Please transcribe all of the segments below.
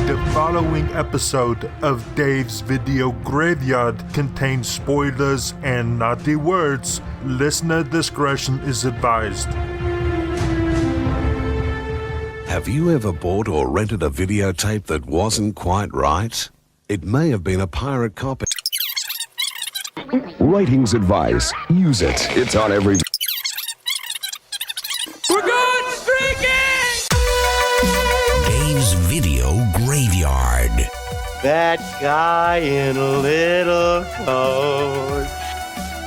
The following episode of Dave's Video Graveyard contains spoilers and naughty words. Listener discretion is advised. Have you ever bought or rented a videotape that wasn't quite right? It may have been a pirate copy. Ratings advice. Use it. It's on every... We're going streaking! Dave's Video Graveyard. That guy in little clothes.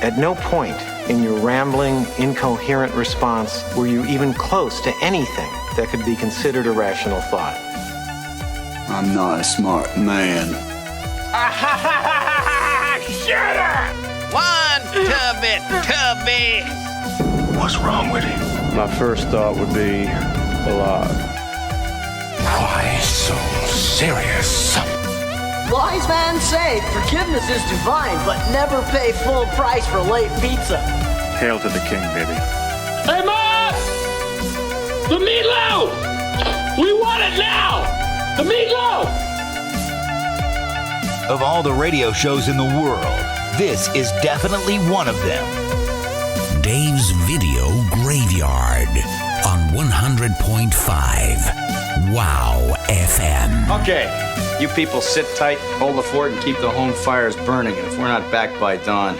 At no point in your rambling, incoherent response were you even close to anything that could be considered a rational thought. I'm not a smart man. Shut up! One tubby. What's wrong with him? My first thought would be alive. Why so serious? Wise man say forgiveness is divine, but never pay full price for late pizza. Hail to the king, baby. Hey, Mom! The meatloaf! We want it now! The meatloaf! Of all the radio shows in the world, this is definitely one of them. Dave's Video Graveyard on 100.5 WOWFM. Okay, you people sit tight, hold the fort, and keep the home fires burning. And if we're not back by dawn,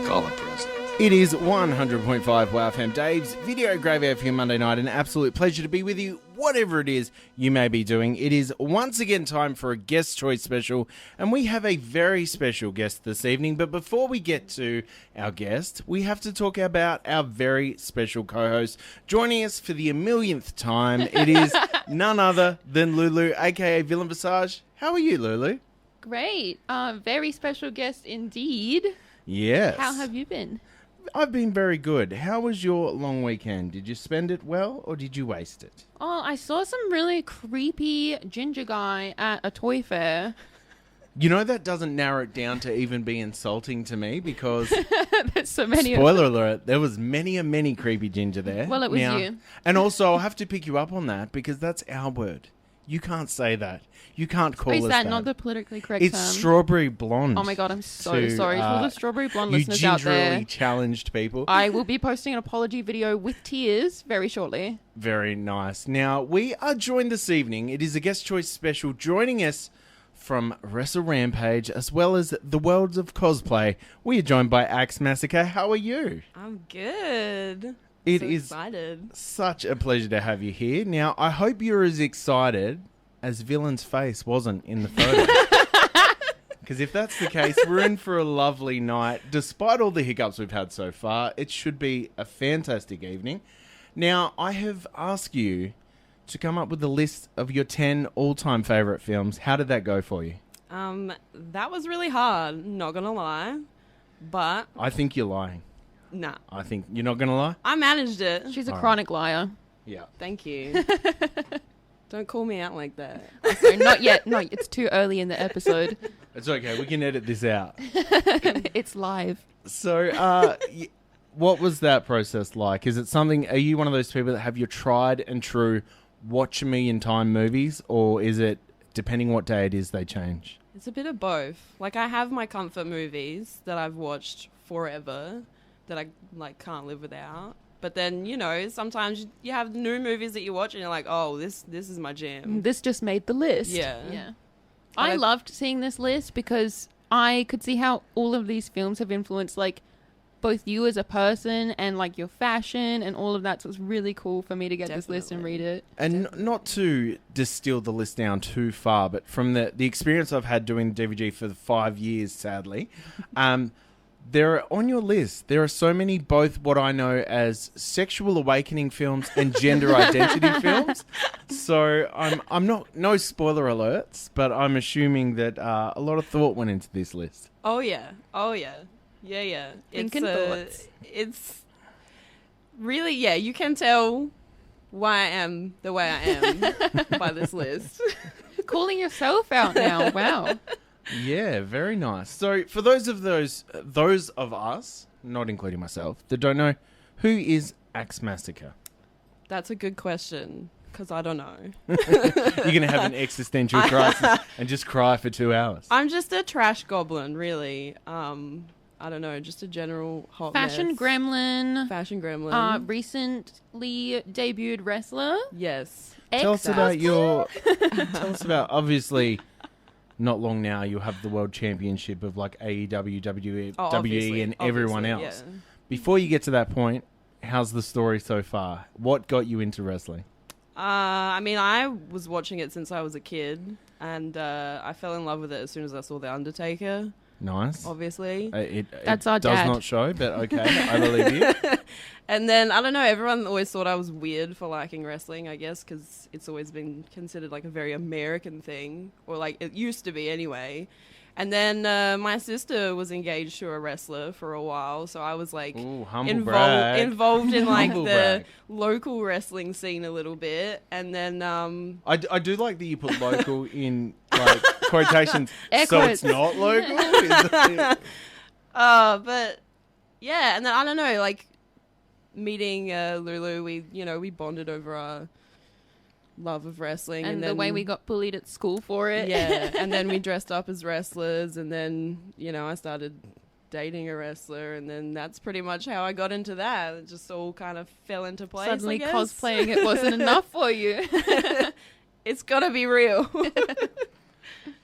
call the president. It is 100.5 WOWFM, Dave's Video Graveyard for your Monday night. An absolute pleasure to be with you, whatever it is you may be doing. It is once again time for a guest choice special, and we have a very special guest this evening. But before we get to our guest, we have to talk about our very special co-host. Joining us for the millionth time, it is none other than Lulu, aka Villain Visage. How are you, Lulu? Great. Very special guest indeed. Yes. How have you been? I've been very good. How was your long weekend? Did you spend it well or did you waste it? Oh, I saw some really creepy ginger guy at a toy fair. You know, that doesn't narrow it down to even be insulting to me because... There's so many spoiler alert, there was many creepy ginger there. Well, it was you. And also, I'll have to pick you up on that because that's our word. You can't say that. You can't call us that. Is that not the politically correct term? It's strawberry blonde. Oh my God, I'm so sorry for the strawberry blonde listeners out there. You gingerly challenged people. I will be posting an apology video with tears very shortly. Very nice. Now, we are joined this evening. It is a guest choice special. Joining us from Wrestle Rampage, as well as the worlds of cosplay, we are joined by Axe Massacre. How are you? I'm good. It is excited. Such a pleasure to have you here. Now, I hope you're as excited as Villain's face wasn't in the photo. Because if that's the case, we're in for a lovely night. Despite all the hiccups we've had so far, it should be a fantastic evening. Now, I have asked you to come up with a list of your 10 all-time favourite films. How did that go for you? That was really hard, not gonna lie. But I think you're lying. Nah. I think you're not gonna lie? I managed it. She's a chronic liar. Yeah. Thank you. Don't call me out like that. Okay, not yet. No, it's too early in the episode. It's okay. We can edit this out. It's live. So, what was that process like? Is it something... Are you one of those people that have your tried and true watch a million time movies? Or is it, depending what day it is, they change? It's a bit of both. Like, I have my comfort movies that I've watched forever that I, can't live without. But then, you know, sometimes you have new movies that you watch and you're like, oh, this is my jam. This just made the list. Yeah. I loved seeing this list because I could see how all of these films have influenced, both you as a person and, your fashion and all of that. So it's really cool for me to get this list and read it. And not to distill the list down too far, but from the experience I've had doing the DVG for 5 years, sadly, on your list, there are so many both what I know as sexual awakening films and gender identity films. So I'm not, no spoiler alerts, but I'm assuming that a lot of thought went into this list. Oh yeah. Yeah. Thinking thoughts. It's really, you can tell why I am the way I am by this list. Calling yourself out now. Wow. Yeah, very nice. So for those of us, not including myself, that don't know, who is Axe Massacre? That's a good question. Because I don't know. You're going to have an existential crisis and just cry for 2 hours. I'm just a trash goblin, really. I don't know, just a general hot Fashion mess. gremlin. Fashion gremlin. Recently debuted wrestler. Yes. Tell us about obviously, not long now, you'll have the World Championship of like AEW, WWE, and everyone else. Yeah. Before you get to that point, how's the story so far? What got you into wrestling? I mean, I was watching it since I was a kid, and I fell in love with it as soon as I saw The Undertaker. Nice. Obviously. That's our does dad. not show, but okay, I believe you. And then, I don't know, everyone always thought I was weird for liking wrestling, I guess, because it's always been considered like a very American thing, or like it used to be anyway. And then my sister was engaged to a wrestler for a while, so I was like involved in like Humble the brag. local wrestling scene a little bit. And then I do like that you put local in like quotations, Air so quotes. it's not local. but yeah, and then I don't know, like meeting Lulu, we bonded over our love of wrestling, And and the then, way we got bullied at school for it. yeah, and then we dressed up as wrestlers, and then I started dating a wrestler, and then that's pretty much how I got into that. It just all kind of fell into place. Suddenly I guess. cosplaying it wasn't enough for you. It's gotta be real.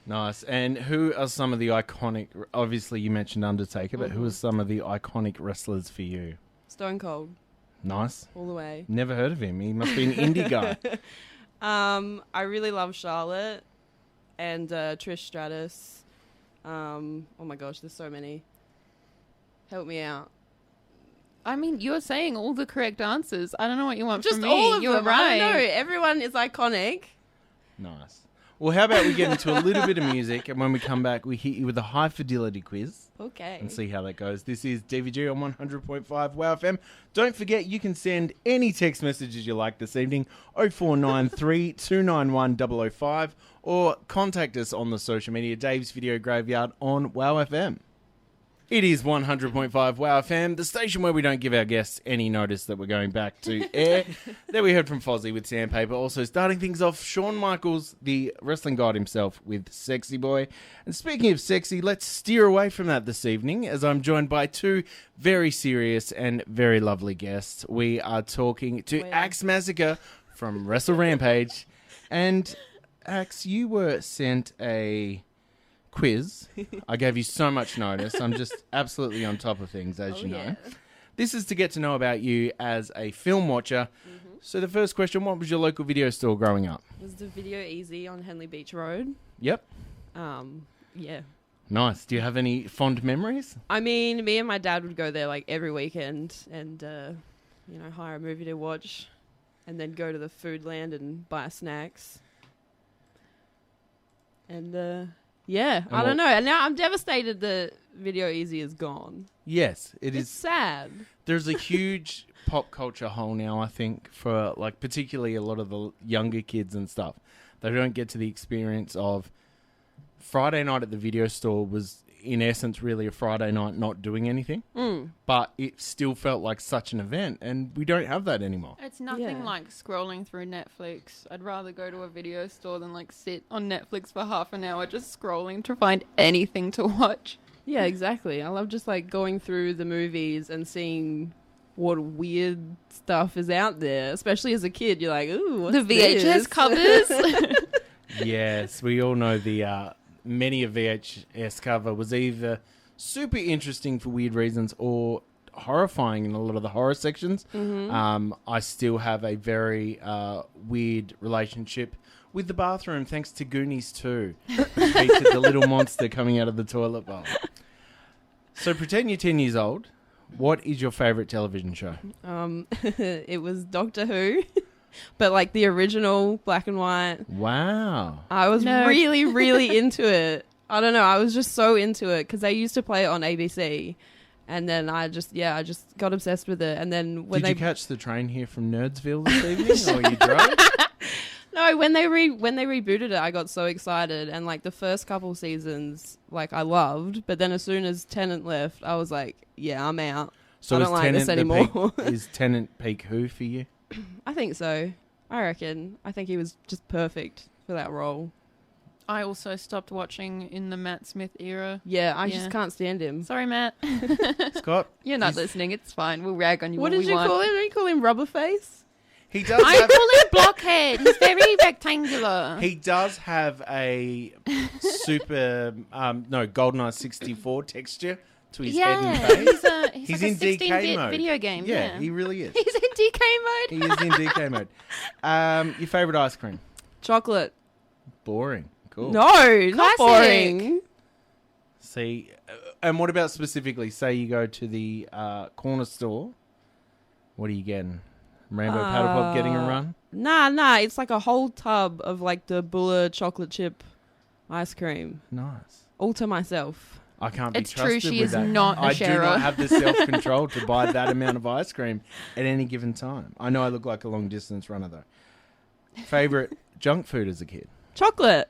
Nice. And who are some of the iconic? Obviously, you mentioned Undertaker, but who are some of the iconic wrestlers for you? Stone Cold, Nice. all the way. Never heard of him. He must be an indie guy. I really love Charlotte and Trish Stratus. Oh my gosh, there's so many. Help me out. I mean, you're saying all the correct answers. I don't know what you want Just from me. all of You're them. right. I don't know. Everyone is iconic. Nice. Well, how about we get into a little bit of music, and when we come back, we hit you with a high fidelity quiz. Okay. And see how that goes. This is DVG on 100.5 WOWFM. Don't forget, you can send any text messages you like this evening, 0493 291 005, or contact us on the social media, Dave's Video Graveyard on WOWFM. It is 100.5 WOWFM, the station where we don't give our guests any notice that we're going back to air. There we heard from Fozzie with Sandpaper. Also starting things off, Shawn Michaels, the wrestling god himself, with Sexy Boy. And speaking of sexy, let's steer away from that this evening, as I'm joined by two very serious and very lovely guests. We are talking to Axe Massacre from Wrestle Rampage. And Axe, you were sent a quiz. I gave you so much notice. I'm just absolutely on top of things, as you know. Yeah. This is to get to know about you as a film watcher. So the first question, what was your local video store growing up? Was the Video Easy on Henley Beach Road? Yep. Yeah. Nice. Do you have any fond memories? I mean, me and my dad would go there like every weekend and, hire a movie to watch and then go to the Foodland and buy snacks. And, yeah, I don't know. And now I'm devastated that Video Easy is gone. Yes, It's is. sad. There's a huge pop culture hole now, I think, for like particularly a lot of the younger kids and stuff. They don't get to the experience of Friday night at the video store was in essence really a Friday night not doing anything. But it still felt like such an event, and we don't have that anymore. It's nothing like scrolling through Netflix. I'd rather go to a video store than like sit on Netflix for half an hour just scrolling to find anything to watch. Yeah, exactly. I love just like going through the movies and seeing what weird stuff is out there. Especially as a kid, you're like, ooh, what's The VHS this? covers. Yes, we all know the many a VHS cover was either super interesting for weird reasons or horrifying in a lot of the horror sections. I still have a very weird relationship with the bathroom, thanks to Goonies 2, which featured the little monster coming out of the toilet bowl. So pretend you're 10 years old. What is your favourite television show? It was Doctor Who. But like the original black and white. Wow. I was really, really into it. I don't know. I was just so into it because they used to play it on ABC. And then I just got obsessed with it. And then when Did you catch the train here from Nerdsville this evening or you drove? No, when they rebooted it, I got so excited. And like the first couple seasons, like I loved. But then as soon as Tennant left, I was like, yeah, I'm out. So I don't like this anymore. Is Tennant peak Who for you? I think so. I reckon. I think he was just perfect for that role. I also stopped watching in the Matt Smith era. Yeah, I just can't stand him. Sorry, Matt. Scott? You're not listening. It's fine. We'll rag on you. What did you call him? Did you call him Rubberface? He does. I call him Blockhead. He's very rectangular. He does have a super, GoldenEye 64 texture to his head and face. He's in like a 16-bit DK mode. video game. Yeah, he really is. He's in DK mode. He is in DK mode. Your favourite ice cream? Chocolate. Boring. Cool. No, not boring. See, and what about specifically, say you go to the corner store, what are you getting? Rainbow Paddle Pop getting a run? Nah, it's like a whole tub of like the Bulla chocolate chip ice cream. Nice. All to myself. I can't be It's trusted true, she with is that. not a I sharer. do not have the self-control to buy that amount of ice cream at any given time. I know I look like a long-distance runner, though. Favourite junk food as a kid? Chocolate.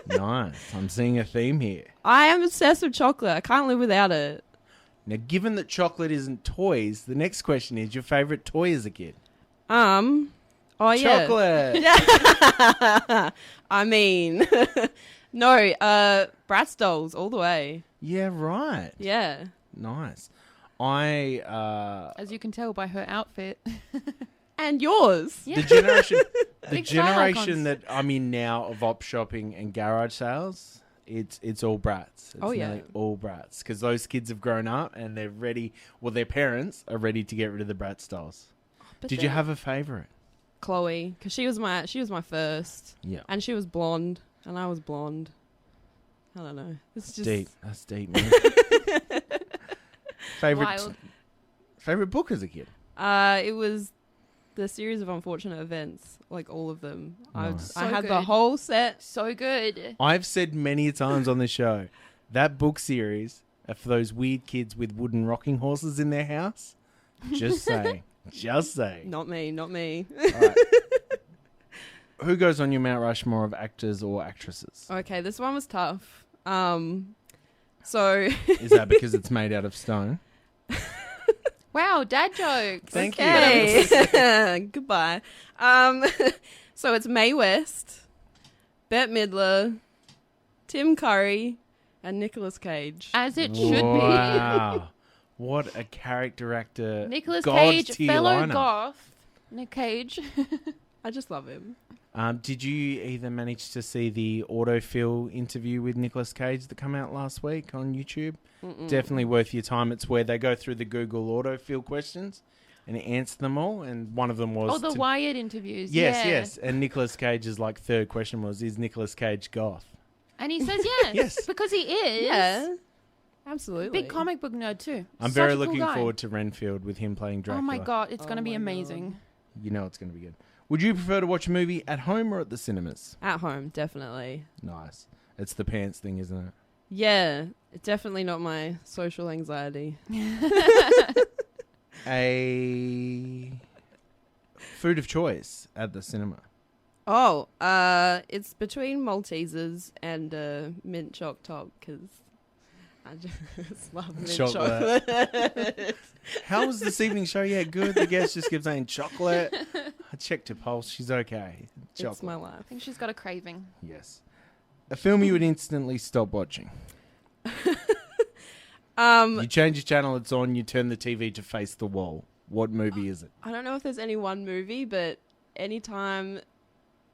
Nice. I'm seeing a theme here. I am obsessed with chocolate. I can't live without it. Now, given that chocolate isn't toys, the next question is your favourite toy as a kid? Oh, yeah. Chocolate. I mean, no, Bratz dolls all the way. Yeah, right. Yeah. Nice. I As you can tell by her outfit. And yours. Yeah. the Big style generation icons. that I'm in now of op shopping and garage sales, it's all Bratz. It's nearly all Bratz, because those kids have grown up and they're ready. Well, their parents are ready to get rid of the Bratz dolls. Did you have a favourite? Chloe, because she was my first. Yeah. And she was blonde, and I was blonde. I don't know. It's just Deep. That's deep, man. Favorite book as a kid? It was the series of unfortunate events, like all of them. Nice. I had the whole set. So good. I've said many times on the show that book series are for those weird kids with wooden rocking horses in their house. Just saying. Just saying. Not me. Right. Who goes on your Mount Rushmore of actors or actresses? Okay, this one was tough. So Is that because it's made out of stone? Wow, dad jokes. Thank you. Goodbye. So it's Mae West, Bette Midler, Tim Curry, and Nicolas Cage. As it should be. Wow. What a character actor. Nicolas God's Cage, tier fellow lineup. goth. Nick Cage. I just love him. Did you either manage to see the autofill interview with Nicolas Cage that came out last week on YouTube? Mm-mm. Definitely worth your time. It's where they go through the Google autofill questions and answer them all. And one of them was... the Wired interviews. Yes. And Nicolas Cage's third question was, is Nicolas Cage goth? And he says yes. Yes. Because he is. Yeah. Absolutely. Big comic book nerd too. I'm Such very a cool looking guy. forward to Renfield with him playing Dracula. Oh my god, it's going to be my amazing. You know it's going to be good. Would you prefer to watch a movie at home or at the cinemas? At home, definitely. Nice. It's the pants thing, isn't it? Yeah, it's definitely not my social anxiety. A food of choice at the cinema. Oh, it's between Maltesers and mint choc top, because I just love mint chocolate. How was this evening's show? Yeah, good. The guest just kept saying chocolate. I checked her pulse. She's okay. Chocolate. It's my life. I think she's got a craving. Yes. A film you would instantly stop watching. You change your channel, it's on, you turn the TV to face the wall. What movie is it? I don't know if there's any one movie, but anytime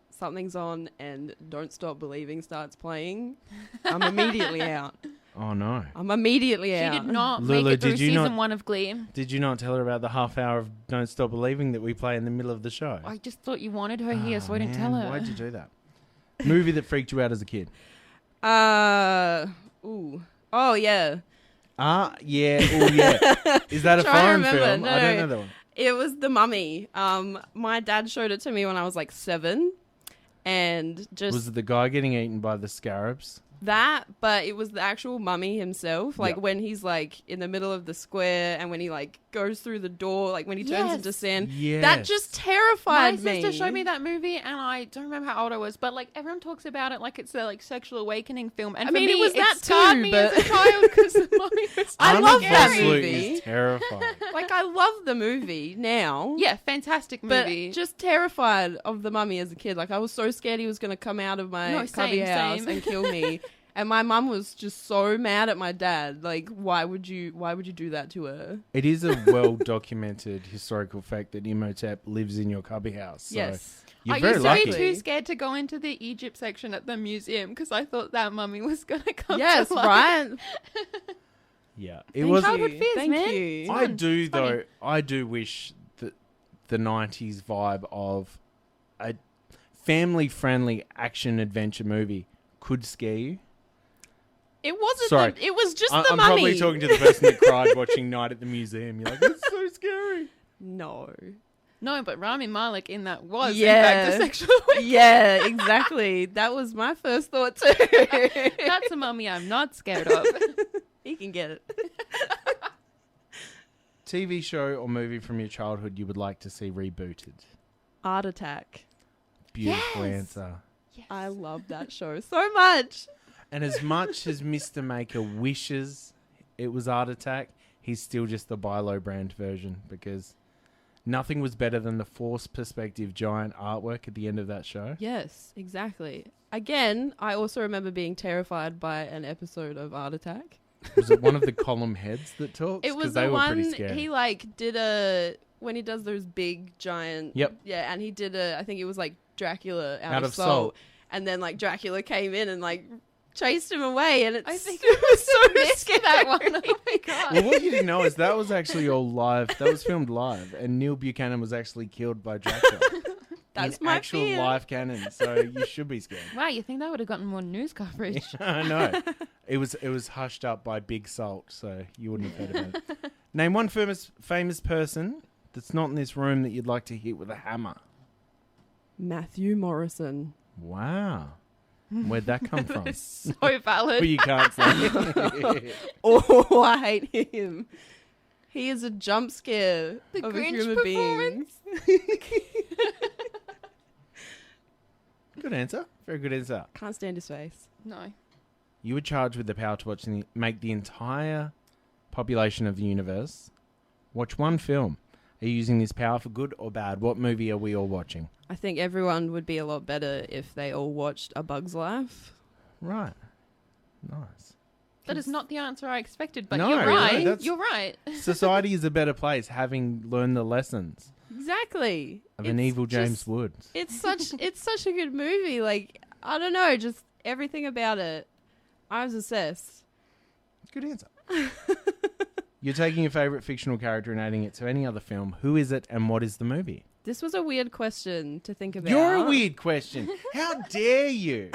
something's on and Don't Stop Believing starts playing, I'm immediately out. Oh, no. I'm immediately She out. did not Lulu, make it through did you season not- 1 of Glee. Did you not tell her about the half hour of Don't Stop Believing that we play in the middle of the show? I just thought you wanted her here, so I didn't Man, tell her. Why'd you do that? Movie that freaked you out as a kid? Oh, yeah. Yeah. Oh, yeah. Is that a Trying to foreign remember. film? No, I don't know that one. It was The Mummy. My dad showed it to me when I was like 7. And just... Was it the guy getting eaten by the scarabs? That, but it was the actual mummy himself. Like Yep. when he's like in the middle of the square and when he like goes through the door, like when he turns into sand. Yes. That just terrified My me. sister showed me that movie, and I don't remember how old I was, but like everyone talks about it like it's a like sexual awakening film. And I for mean, me, it was that scarred too, me but- as a child because the mummy was. I love that Absolutely movie. is terrifying. Like I love the movie now. Yeah, fantastic But movie. just terrified of the mummy as a kid. Like I was so scared he was going to come out of my No, cubby same, house same. and kill me. And my mum was just so mad at my dad. Like, why would you do that to her? It is a well-documented historical fact that Imhotep lives in your cubby house. So Yes. you're I very used to lucky. be too scared to go into the Egypt section at the museum because I thought that mummy was going to come Yes, to life. right? Yeah, it was. Childhood fears, Thank man. you. It's I fun. do It's funny. though. I do wish that the '90s vibe of a family-friendly action adventure movie could scare you. It wasn't. Sorry. It was just I'm the mummy. probably talking to the person that cried watching Night at the Museum. You're like, it's so scary. No. No, but Rami Malek in that was Yeah. in fact a sexual awakening. Yeah, exactly. That was my first thought too. That's a mummy I'm not scared of. He can get it. TV show or movie from your childhood you would like to see rebooted? Art Attack. Beautiful Yes. answer. I love that show so much. And as much as Mr. Maker wishes it was Art Attack, he's still just the Bilo brand version because nothing was better than the forced perspective giant artwork at the end of that show. Yes, exactly. Again, I also remember being terrified by an episode of Art Attack. Was it one of the column heads that talks? It 'Cause was they the were pretty one scary. he like did a when he does those big giant. Yep. Yeah, and he did a. I think it was like Dracula Out out of of Soul. Soul. And then like Dracula came in and like chased him away, and it's I think it was so missed scary. that one. Oh my god. Well, what you didn't know is that was actually all live. That was filmed live, and Neil Buchanan was actually killed by Dracula. That's in my actual fear. live canon, so you should be scared. Wow, you think that would have gotten more news coverage? I know. It was hushed up by Big Salt, so you wouldn't have heard about it. Name one famous person that's not in this room that you'd like to hit with a hammer. Matthew Morrison. Wow. Where'd that come from? So valid. Well, you can't say. Oh, I hate him. He is a jump scare The of Grinch a human being. Good answer. Very good answer. Can't stand his face. No. You were charged with the power to make the entire population of the universe watch one film. Are you using this power for good or bad? What movie are we all watching? I think everyone would be a lot better if they all watched A Bug's Life. Right. Nice. That is not the answer I expected, but No, you're no, right. that's- You're right. Society is a better place having learned the lessons Exactly. of an It's evil James just- Woods. It's such a good movie. Like, I don't know, just everything about it. I was obsessed. Good answer. You're taking your favourite fictional character and adding it to any other film. Who is it and what is the movie? This was a weird question to think about. You're a weird question. How dare you?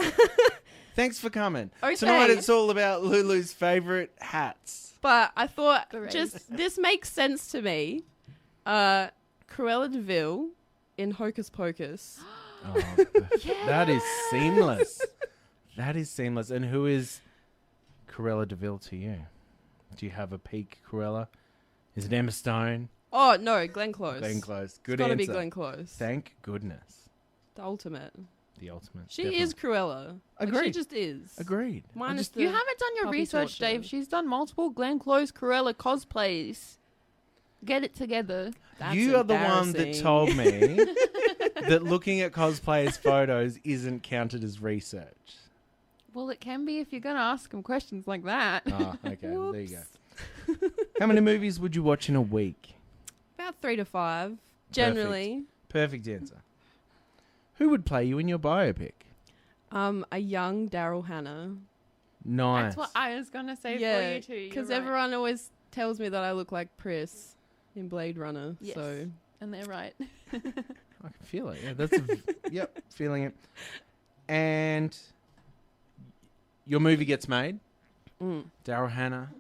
Thanks for coming. Okay. Tonight it's all about Lulu's favourite hats. But I thought Berets. just this makes sense to me. Cruella de Vil in Hocus Pocus. Oh, that is seamless. That is seamless. And who is Cruella de Vil to you? Do you have a peak Cruella? Is it Emma Stone? Oh no, Glenn Close. Glenn Close. Good It's gotta answer. be Glenn Close. Thank goodness. The ultimate. The ultimate. She Definitely. is Cruella. Like, she Agreed. just is. Agreed. Minus the You haven't done your puppy research, torture. Dave. She's done multiple Glenn Close Cruella cosplays. Get it together. That's You are the one that embarrassing. told me that looking at cosplayers' photos isn't counted as research. Well, it can be if you're going to ask them questions like that. Oh, okay. Well, there you go. How many movies would you watch in a week? About 3 to 5, generally. Perfect answer. Who would play you in your biopic? A young Daryl Hannah. Nice. That's what I was going to say for Yeah, you too. because You're right. everyone always tells me that I look like Pris in Blade Runner. Yes. So And they're right. I can feel it. Yeah, that's yep, feeling it. And your movie gets made. Daryl Hannah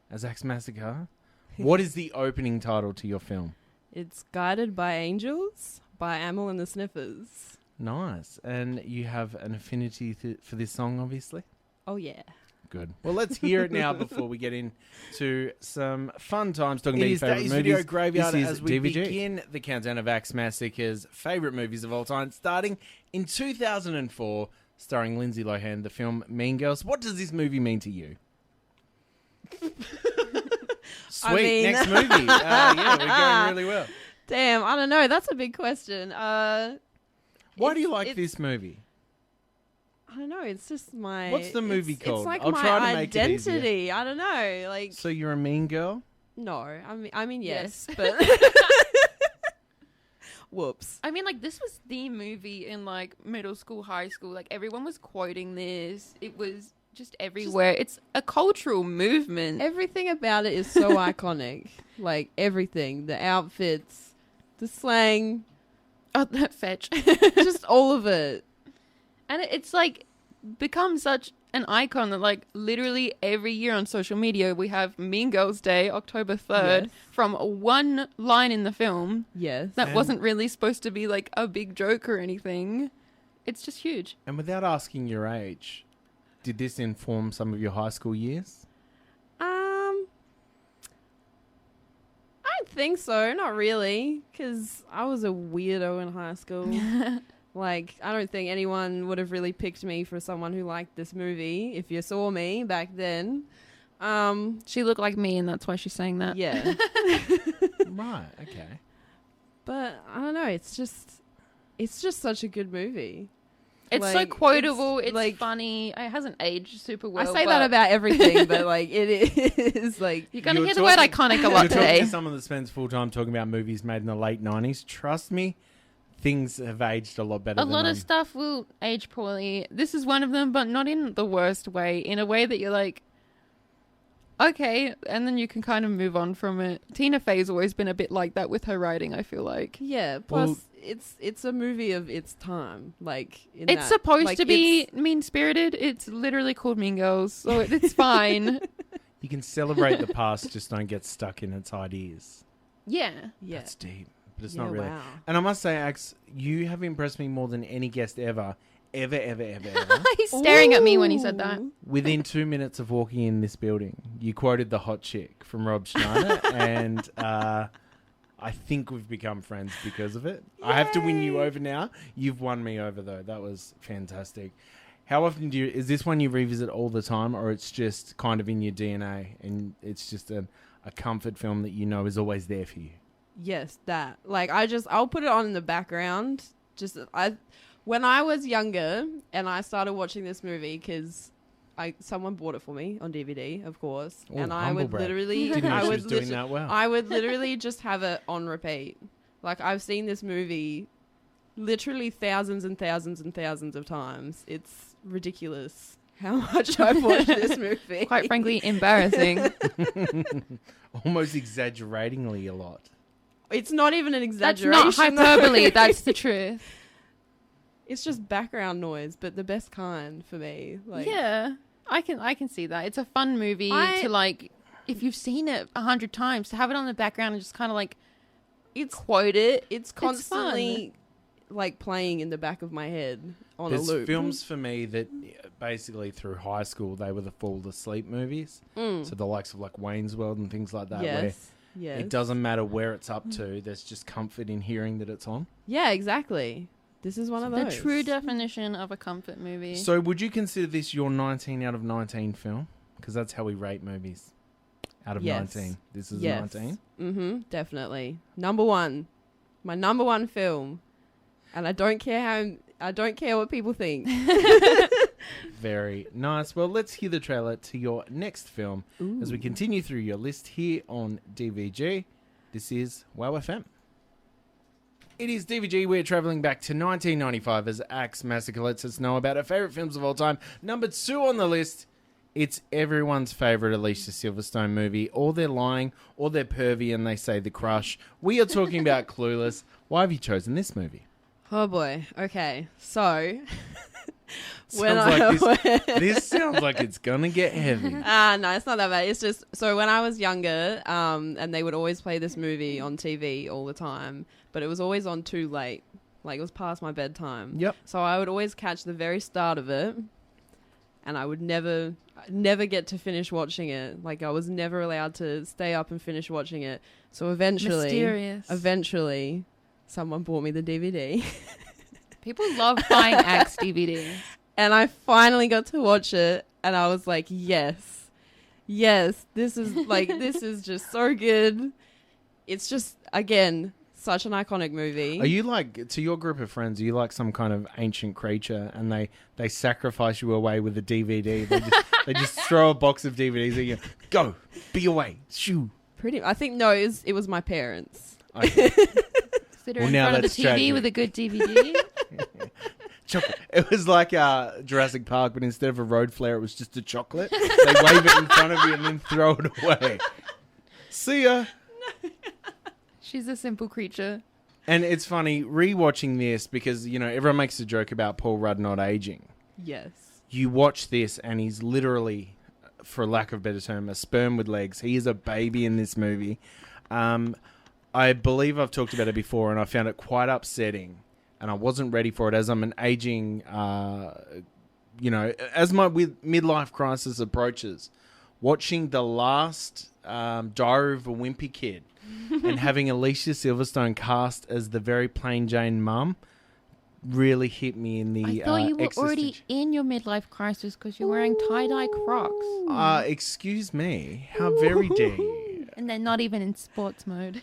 as Axe Massacre. What is the opening title to your film? it's Guided by Angels by Amel and the Sniffers. Nice. And you have an affinity for this song, obviously? Oh, yeah. Good. Well, let's hear it now before we get into some fun times talking about your favourite movies. Video Graveyard this is as we DVG. begin The countdown of Axe Massacre's favourite movies of all time, starting in 2004, starring Lindsay Lohan, the film Mean Girls. What does this movie mean to you? Sweet, next movie. Yeah, we're going really well. Damn, I don't know. That's a big question. Why do you like this movie? I don't know. It's just my. What's the movie called? It's like I'll my try to make it identity. easier. I don't know. Like. So you're a mean girl? No, I mean yes, but. Whoops. I mean, like, this was the movie in, like, middle school, high school. Like, everyone was quoting this. It was just everywhere. It's a cultural movement. Everything about it is so iconic. Like, everything. The outfits, the slang. Oh, that fetch. Just all of it. And it's, like, become such an icon that, like, literally every year on social media we have Mean Girls Day, October 3rd, Yes. from one line in the film. Yes. That And- wasn't really supposed to be, like, a big joke or anything. It's just huge. And without asking your age, did this inform some of your high school years? I don't think so. Not really. Because I was a weirdo in high school. Like, I don't think anyone would have really picked me for someone who liked this movie if you saw me back then. She looked like me, and that's why she's saying that. Yeah. Right, okay. But I don't know. It's just such a good movie. It's so Like, quotable. It's like, funny. It hasn't aged super well. I say but that about everything, but like it is like you're gonna hear the word iconic a lot You're talking today. to someone that spends full time talking about movies made in the late 90s. Trust me, things have aged a lot better. A lot of stuff will age poorly. This is one of them, but not in the worst way. In a way that you're like, okay, and then you can kind of move on from it. Tina Fey's always been a bit like that with her writing, I feel like. Yeah, plus it's a movie of its time. Like it's supposed to be mean-spirited. It's literally called Mean Girls, so it's fine. You can celebrate the past, just don't get stuck in its ideas. Yeah. That's deep, but it's Yeah, not really. wow. And I must say, Axe, you have impressed me more than any guest ever. He's staring at me when he said that. Within 2 minutes of walking in this building, you quoted the hot chick from Rob Schneider, and I think we've become friends because of it. Yay! I have to win you over now. You've won me over, though. That was fantastic. How often is this one you revisit all the time, or it's just kind of in your DNA and it's just a comfort film that you know is always there for you? Yes, that. Like I'll put it on in the background. When I was younger and I started watching this movie because someone bought it for me on DVD, of course, Ooh, and I humble would brag. literally, Didn't know she was doing that well. I would literally just have it on repeat. Like I've seen this movie literally thousands and thousands and thousands of times. It's ridiculous how much I've watched this movie. Quite frankly, embarrassing. Almost exaggeratingly a lot. It's not even an That's exaggeration. not hyperbole. That's the truth. It's just background noise, but the best kind for me. Like, yeah, I can see that. It's a fun movie to like. If you've seen it 100 times, to have it on the background and just kind of like, quote it. It's constantly like playing in the back of my head on There's a loop. films for me that basically through high school they were the fall asleep movies. So the likes of like Wayne's World and things like that. Where Yes. it doesn't matter where it's up to. There's just comfort in hearing that it's on. Yeah, exactly. This is one of those. The true definition of a comfort movie. So would you consider this your 19 out of 19 film? Because that's how we rate movies. Out of 19. This is 19. Mm-hmm. Definitely. Number one. My number one film. And I don't care what people think. Very nice. Well, let's hear the trailer to your next film as we continue through your list here on DVG. This is WOWFM. It is DVG. We're travelling back to 1995 as Axe Massacre lets us know about our favourite films of all time. Number 2 on the list, it's everyone's favourite Alicia Silverstone movie. Or they're lying, or they're pervy and they say The Crush. We are talking about Clueless. Why have you chosen this movie? Oh boy. Okay. So This sounds like it's gonna get heavy. No, it's not that bad. It's just so when I was younger, and they would always play this movie on TV all the time, but it was always on too late. Like it was past my bedtime. Yep. So I would always catch the very start of it, and I would never get to finish watching it. Like, I was never allowed to stay up and finish watching it. So eventually, someone bought me the DVD. People love buying Axe DVDs. And I finally got to watch it, and I was like, yes, this is just so good. It's just, again, such an iconic movie. Are you like, to your group of friends, are you like some kind of ancient creature and they sacrifice you away with a DVD? They just throw a box of DVDs at you. Go, be away, shoo. I think, no, it was my parents. Okay. Sit her in front of the TV tragic. with a good DVD. It was like Jurassic Park, but instead of a road flare, it was just a chocolate. They wave it in front of you and then throw it away. See ya. She's a simple creature. And it's funny, rewatching this, because, you know, everyone makes a joke about Paul Rudd not aging. Yes. You watch this and he's literally, for lack of a better term, a sperm with legs. He is a baby in this movie. I believe I've talked about it before, and I found it quite upsetting. And I wasn't ready for it as I'm an aging, as my midlife crisis approaches. Watching the last Diary of a Wimpy Kid and having Alicia Silverstone cast as the very plain Jane mum really hit me in the I thought you were already in your midlife crisis because you're wearing tie-dye Crocs. Excuse me, how very dare you? And they're not even in sports mode.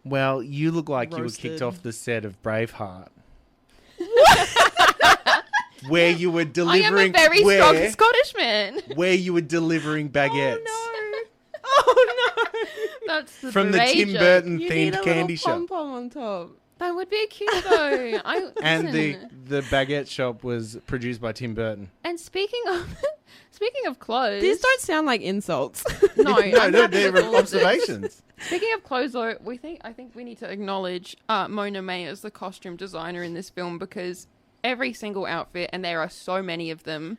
Well, you look like Roasted. you were kicked off the set of Braveheart. Where you were delivering... I am a very strong Scottish man. Where you were delivering baguettes. Oh, no. That's the From the beret Tim joke. Burton You themed need a candy little shop. pom-pom on top. That would be cute, though. And Listen. the baguette shop was produced by Tim Burton. And speaking of clothes... These don't sound like insults. No, No, they're observations. Speaking of clothes, though, I think we need to acknowledge Mona May as the costume designer in this film, because every single outfit, and there are so many of them,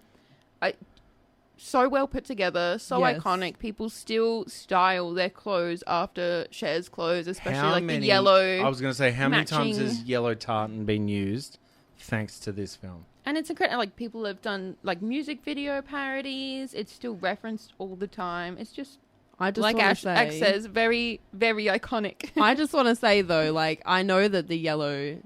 so well put together, so Yes. iconic. People still style their clothes after Cher's clothes, especially How like many, the yellow. I was going to say, how many times matching- has yellow tartan been used thanks to this film? And it's incredible. Like, people have done like music video parodies. It's still referenced all the time. It's just I just like wanna Axe say, says, very, very iconic. I just want to say, though, like, I know that the yellow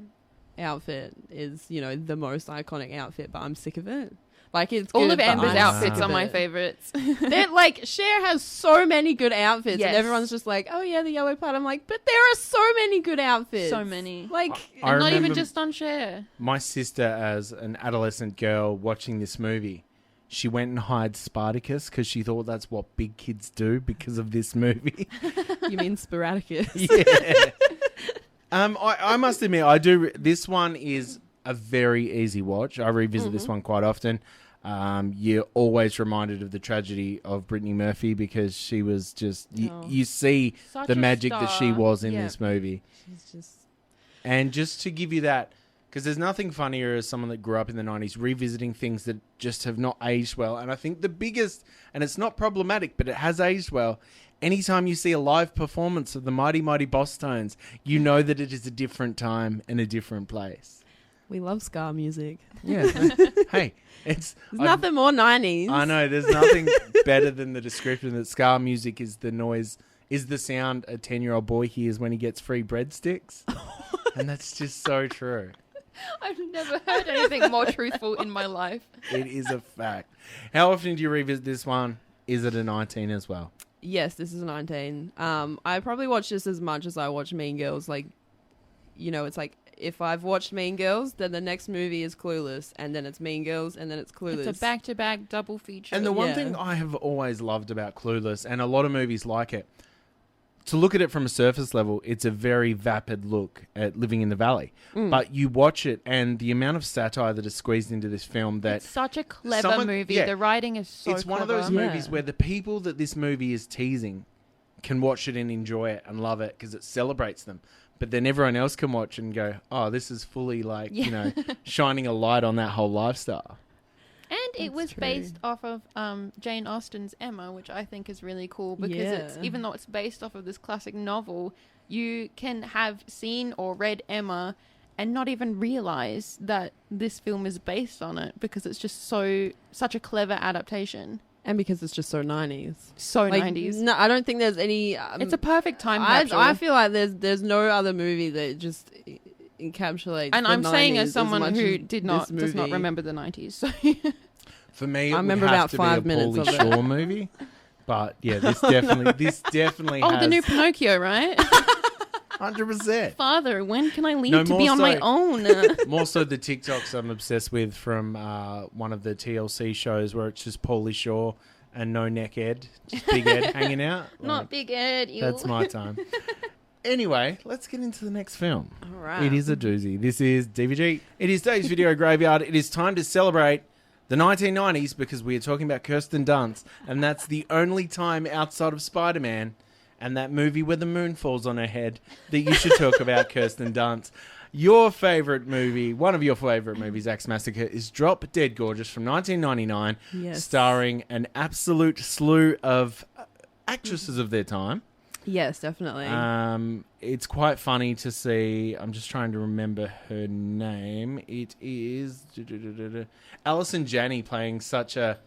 outfit is, the most iconic outfit, but I'm sick of it. Like, it's all good, of Amber's but I'm outfits sick are of my it. favorites. They're like, Cher has so many good outfits, Yes. and everyone's just like, oh yeah, the yellow part. I'm like, but there are so many good outfits. So many. Like, I and not even remember just on Cher. my sister, as an adolescent girl watching this movie, she went and hired Spartacus because she thought that's what big kids do because of this movie. you mean Sporadicus? Yeah. I must admit, I do. This one is a very easy watch. I revisit this one quite often. You're always reminded of the tragedy of Brittany Murphy because she was just... You see Such the a magic that she star. was in Yeah. this movie. She's just... And just to give you that... Because there's nothing funnier as someone that grew up in the 90s revisiting things that just have not aged well. And I think the biggest... And it's not problematic, but it has aged well. Anytime you see a live performance of the Mighty Mighty Boss Tones, you know that it is a different time and a different place. We love ska music. Yeah. Hey, There's nothing more 90s. I know. There's nothing better than the description that ska music is the noise, is the sound a 10-year-old boy hears when he gets free breadsticks. And that's just so true. I've never heard anything more truthful in my life. It is a fact. How often do you revisit this one? Is it a 19 as well? Yes, this is 19. I probably watch this as much as I watch Mean Girls. Like, it's like, if I've watched Mean Girls, then the next movie is Clueless, and then it's Mean Girls, and then it's Clueless. It's a back-to-back double feature. And the one thing I have always loved about Clueless, and a lot of movies like it, to look at it from a surface level, it's a very vapid look at living in the valley. But you watch it, and the amount of satire that is squeezed into this film that... It's such a clever movie. Yeah, the writing is so It's one of those movies where the people that this movie is teasing can watch it and enjoy it and love it because it celebrates them. But then everyone else can watch and go, oh, this is fully like, shining a light on that whole lifestyle. And it was based off of Jane Austen's Emma, which I think is really cool because it's, even though it's based off of this classic novel, you can have seen or read Emma and not even realize that this film is based on it because it's just such a clever adaptation. And because it's just so 90s. So like, 90s. No, I don't think there's any... it's a perfect time capsule. I feel like there's no other movie that just encapsulates and the I'm 90s saying as someone who as does not remember the 90s. So For me, it I remember would have about to 5 be a minutes Pauly of it. Shore movie. But yeah, this definitely Oh, has... the new Pinocchio, right? 100%. Father, when can I leave to be on my own? More so the TikToks I'm obsessed with from one of the TLC shows where it's just Pauly Shore and no neck Ed, just Big Ed hanging out. Not Big Ed. Ew. That's my time. Anyway, let's get into the next film. All right. It is a doozy. This is DVG. It is Dave's Video Graveyard. It is time to celebrate the 1990s because we are talking about Kirsten Dunst, and that's the only time outside of Spider-Man and that movie where the moon falls on her head that you should talk about Kirsten Dunst. Your favourite movie, one of your favourite movies, Axe Massacre, is Drop Dead Gorgeous from 1999, Yes. starring an absolute slew of actresses of their time. Yes, definitely. It's quite funny to see. I'm just trying to remember her name. It is Alison Janney playing such a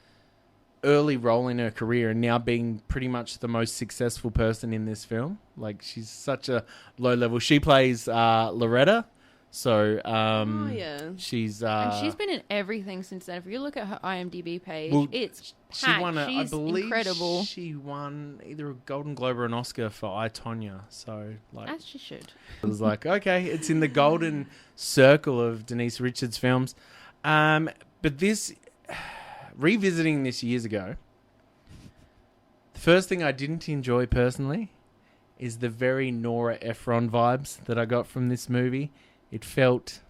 early role in her career and now being pretty much the most successful person in this film. Like, she's such a low level. She plays Loretta. So yeah. she's and she's been in everything since then. If you look at her IMDb page, it's she packed. won I She's believe incredible. she won either a Golden Globe or an Oscar for I, Tonya. So like, As she should. it was like, okay, it's in the golden circle of Denise Richards films. But this, revisiting this years ago, the first thing I didn't enjoy personally is the very Nora Ephron vibes that I got from this movie. It felt...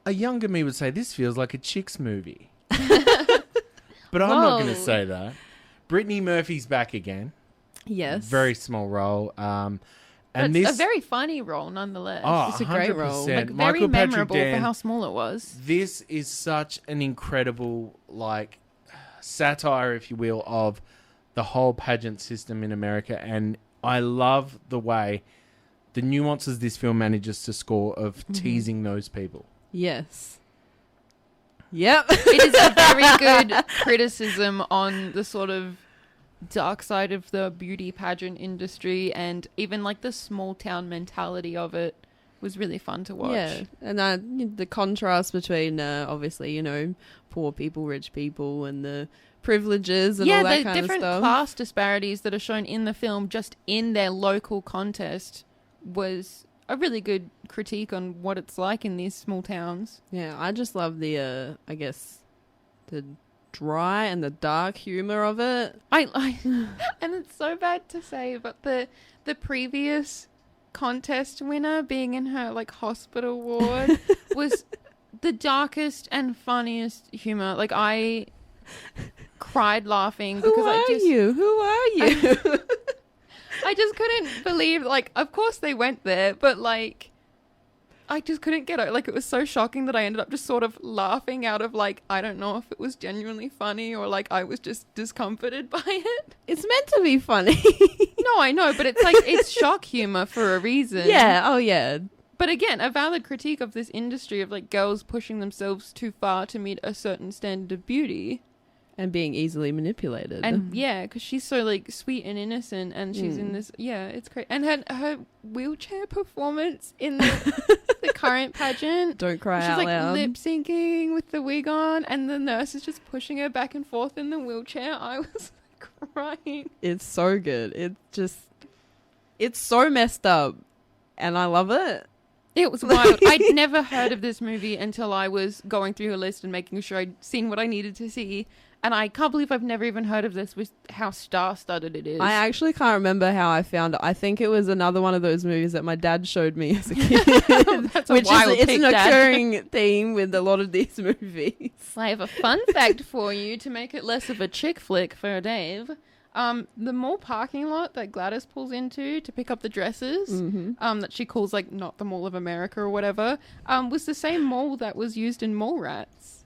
A younger me would say, this feels like a chick's movie. But I'm not going to say that. Brittany Murphy's back again. Yes. Very small role. And But this... it's a very funny role, nonetheless. Oh, It's a great role. 100%. Like, very Michael Patrick memorable Dan, for how small it was. This is such an incredible, like, satire, if you will, of the whole pageant system in America. And I love the way the nuances this film manages to score of teasing those people. Yes. Yep. It is a very good criticism on the sort of dark side of the beauty pageant industry, and even like the small town mentality of it was really fun to watch. Yeah, and the contrast between obviously, you know, poor people, rich people, and the privileges and all that the kind of different stuff. class disparities that are shown in the film just in their local contest was a really good critique on what it's like in these small towns. Yeah, I just love the I guess the dry and the dark humor of it. I and it's so bad to say, but the previous contest winner being in her like hospital ward was the darkest and funniest humor. Like, I cried laughing because Who are you? I just couldn't believe, like, of course they went there, but like I just couldn't get it. Like, it was so shocking that I ended up just sort of laughing out of, like, I don't know if it was genuinely funny or, like, I was just discomforted by it. It's meant to be funny. No, I know, but it's like, it's shock humor for a reason. Yeah, oh yeah. But again, a valid critique of this industry of, like, girls pushing themselves too far to meet a certain standard of beauty. And being easily manipulated. And yeah, because she's so like sweet and innocent, and she's in this. Yeah, it's great. And her wheelchair performance in the current pageant. Don't cry she's out like loud. lip syncing with the wig on, and the nurse is just pushing her back and forth in the wheelchair. I was crying. It's so good. It's so messed up, and I love it. It was wild. I'd never heard of this movie until I was going through her list and making sure I'd seen what I needed to see. And I can't believe I've never even heard of this with how star-studded it is. I actually can't remember how I found it. I think it was another one of those movies that my dad showed me as a kid. That's a Which wild is, it's pick, an Dad. occurring theme with a lot of these movies. I have a fun fact for you to make it less of a chick flick for Dave. The mall parking lot that Gladys pulls into to pick up the dresses, that she calls like not the Mall of America or whatever, was the same mall that was used in Mallrats.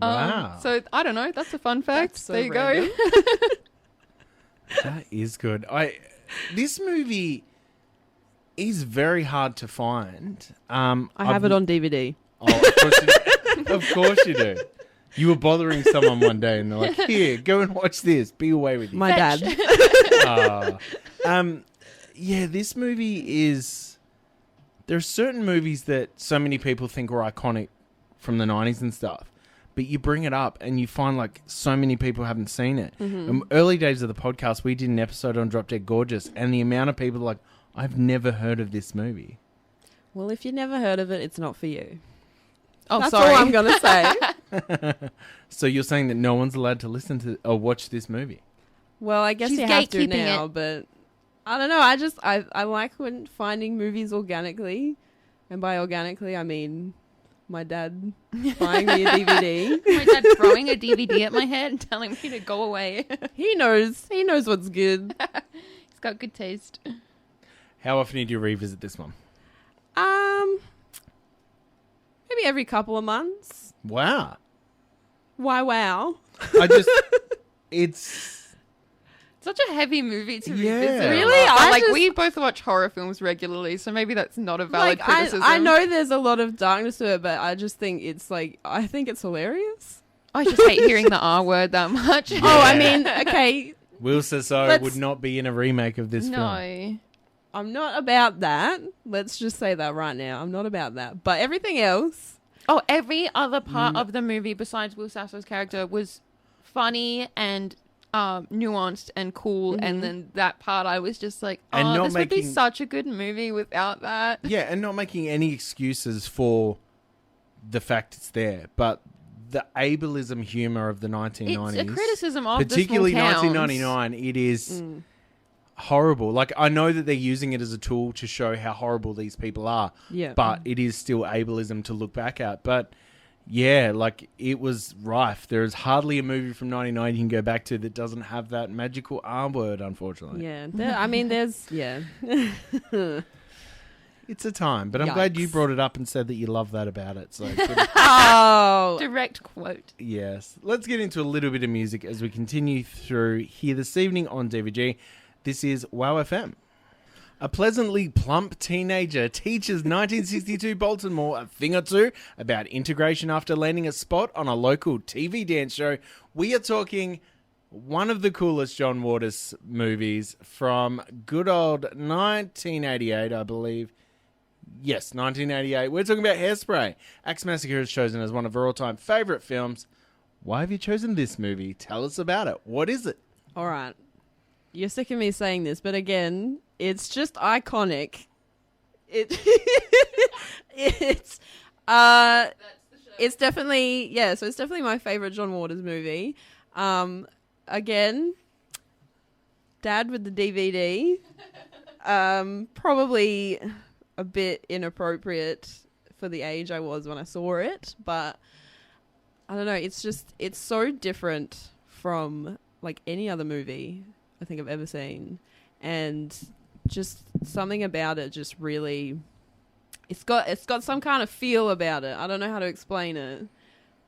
Wow. So I don't know. That's a fun fact. So there you random. That is good. This movie, is very hard to find. I have it on DVD. Oh, of course you do. You were bothering someone one day and they're like, here, go and watch this. Be away with you. My dad. Yeah, this movie is... There are certain movies that so many people think were iconic from the 90s and stuff, but you bring it up and you find like so many people haven't seen it. In early days of the podcast, we did an episode on Drop Dead Gorgeous, and the amount of people like, I've never heard of this movie. Well, if you never heard of it, it's not for you. Oh, That's sorry. all I'm going to say. So you're saying that no one's allowed to listen to or watch this movie? Well, I guess She's you have to gatekeeping now, but I don't know. I like when finding movies organically, and by organically I mean my dad buying me a DVD. My dad throwing a DVD at my head and telling me to go away. He knows what's good. He's got good taste. How often do you revisit this one? Maybe every couple of months. Wow. Why? Wow. It's such a heavy movie to Yeah. revisit. Really? We both watch horror films regularly, so maybe that's not a valid criticism. I know there's a lot of darkness to it, but I just think I think it's hilarious. I just hate hearing the R word that much. Yeah. Oh, I mean, okay. Will says so would not be in a remake of this film. No. I'm not about that. Let's just say that right now. I'm not about that. But everything else... Oh, every other part of the movie besides Will Sasso's character was funny and nuanced and cool. And then that part I was just like, this would be such a good movie without that. Yeah, and not making any excuses for the fact it's there. But the ableism humor of the 1990s... It's a criticism of particularly the small towns. 1999, it is... horrible. Like, I know that they're using it as a tool to show how horrible these people are. Yeah. But it is still ableism to look back at. But yeah, like, it was rife. There is hardly a movie from 1990 you can go back to that doesn't have that magical R word, unfortunately. Yeah. There's... Yeah. It's a time. But I'm glad you brought it up and said that you love that about it. So Oh. Direct quote. Yes. Let's get into a little bit of music as we continue through here this evening on DVG. This is WOWFM. A pleasantly plump teenager teaches 1962 Baltimore a thing or two about integration after landing a spot on a local TV dance show. We are talking one of the coolest John Waters movies from good old 1988, I believe. Yes, 1988. We're talking about Hairspray. Axe Massacre is chosen as one of our all-time favourite films. Why have you chosen this movie? Tell us about it. What is it? All right. You're sick of me saying this, but again, it's just iconic. It's definitely so it's definitely my favorite John Waters movie. Again, Dad with the DVD. Probably a bit inappropriate for the age I was when I saw it, but I don't know, it's so different from like any other movie I think I've ever seen, and just something about it just really it's got some kind of feel about it. I don't know how to explain it,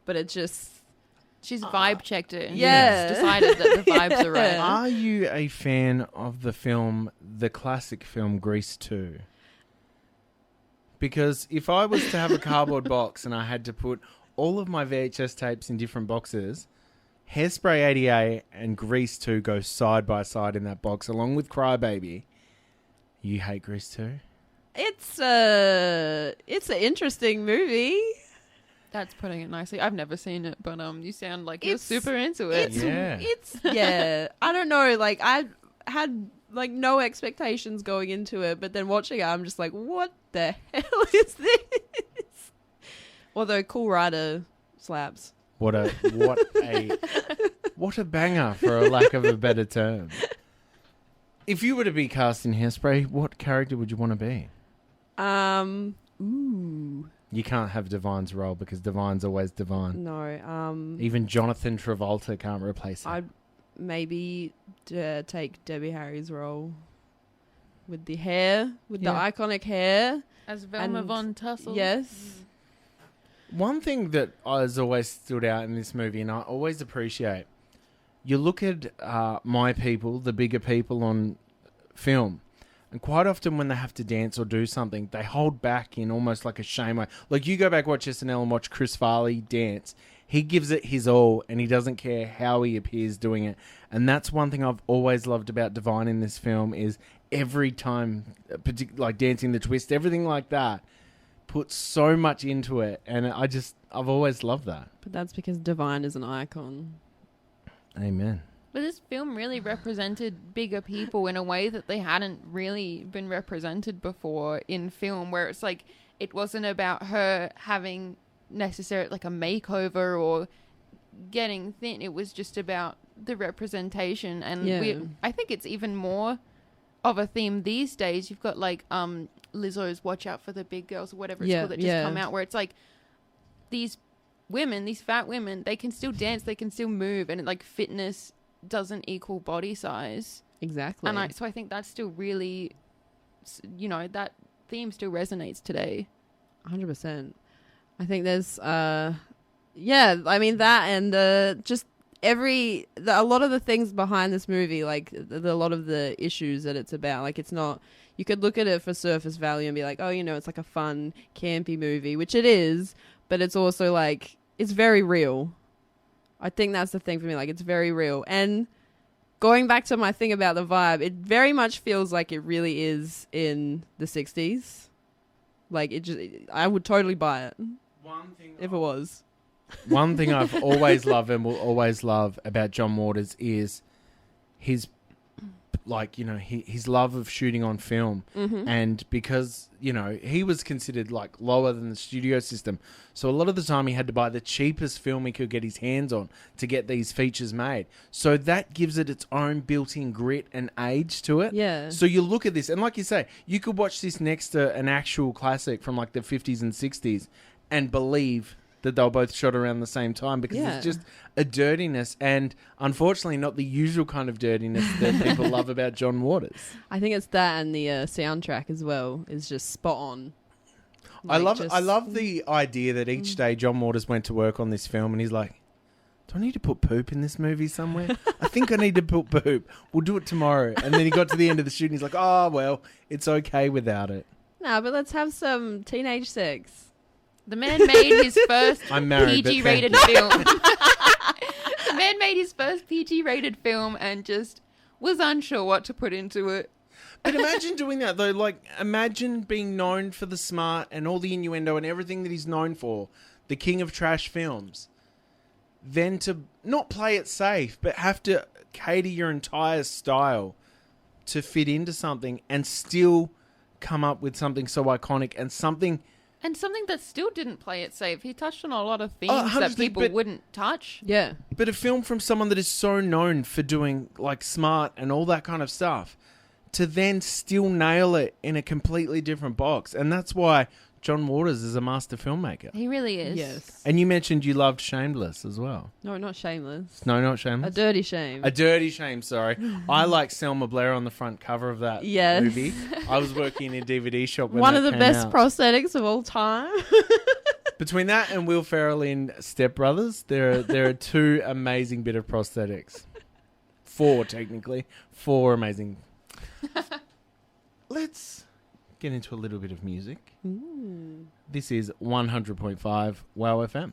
but it just she's vibe checked it and decided that the vibes are right. Are you a fan of the classic film Grease 2? Because if I was to have a cardboard box and I had to put all of my VHS tapes in different boxes, Hairspray 88 and Grease 2 go side by side in that box, along with Crybaby. You hate Grease 2? It's an interesting movie. That's putting it nicely. I've never seen it, but you sound like you're super into it. It's I don't know. Like I had like no expectations going into it, but then watching it, I'm just like, what the hell is this? Although Cool Rider slaps. What a banger, for a lack of a better term. If you were to be cast in Hairspray, what character would you want to be? You can't have Divine's role because Divine's always Divine. No. Even Jonathan Travolta can't replace him. I'd maybe take Debbie Harry's role with the hair, the iconic hair. As Velma Von Tussle. Yes. One thing that has always stood out in this movie, and I always appreciate, you look at my people, the bigger people on film, And quite often when they have to dance or do something, they hold back in almost like a shame way. Like you go back, watch SNL and watch Chris Farley dance. He gives it his all and he doesn't care how he appears doing it. And that's one thing I've always loved about Divine in this film is every time, like dancing the twist, everything like that, puts so much into it. And I've always loved that. But that's because Divine is an icon. Amen. But this film really represented bigger people in a way that they hadn't really been represented before in film, where it's like it wasn't about her having necessarily like a makeover or getting thin. It was just about the representation. And I think it's even more of a theme these days. You've got like Lizzo's Watch Out for the Big Girls or whatever it's called that just come out, where it's like these women, these fat women, they can still dance, they can still move, and like fitness doesn't equal body size. Exactly. And so I think that's still really, that theme still resonates today. 100%. I think there's, I mean that and just a lot of the things behind this movie, like a lot of the issues that it's about, like it's not, you could look at it for surface value and be like, oh, it's like a fun, campy movie, which it is, but it's also like, it's very real. I think that's the thing for me. Like, it's very real. And going back to my thing about the vibe, it very much feels like it really is in the 60s. Like, I would totally buy it. If it was. One thing I've always loved and will always love about John Waters is his, his love of shooting on film. Mm-hmm. And because, he was considered like lower than the studio system. So a lot of the time he had to buy the cheapest film he could get his hands on to get these features made. So that gives it its own built-in grit and age to it. Yeah. So you look at this, and like you say, you could watch this next to an actual classic from like the 50s and 60s and believe that they were both shot around the same time, because it's just a dirtiness, and unfortunately not the usual kind of dirtiness that people love about John Waters. I think it's that, and the soundtrack as well is just spot on. I love the idea that each day John Waters went to work on this film and he's like, do I need to put poop in this movie somewhere? I think I need to put poop. We'll do it tomorrow. And then he got to the end of the shoot and he's like, oh, well, it's okay without it. No, but let's have some teenage sex. The man made his first PG-rated film. The man made his first PG-rated film and just was unsure what to put into it. But imagine doing that, though. Like, imagine being known for the smart and all the innuendo and everything that he's known for, the king of trash films. Then to not play it safe, but have to cater your entire style to fit into something and still come up with something so iconic and something that still didn't play it safe. He touched on a lot of themes that people wouldn't touch. Yeah. But a film from someone that is so known for doing like smart and all that kind of stuff, to then still nail it in a completely different box. And that's why John Waters is a master filmmaker. He really is. Yes. And you mentioned you loved Shameless as well. No, not Shameless. No, not Shameless. A Dirty Shame. A Dirty Shame, sorry. I like Selma Blair on the front cover of that movie. I was working in a DVD shop when one that of the came best out. prosthetics of all time. Between that and Will Ferrell in Step Brothers, there are two amazing bit of prosthetics. Four, technically. Four amazing. Let's get into a little bit of music. Ooh. This is 100.5 WOWFM.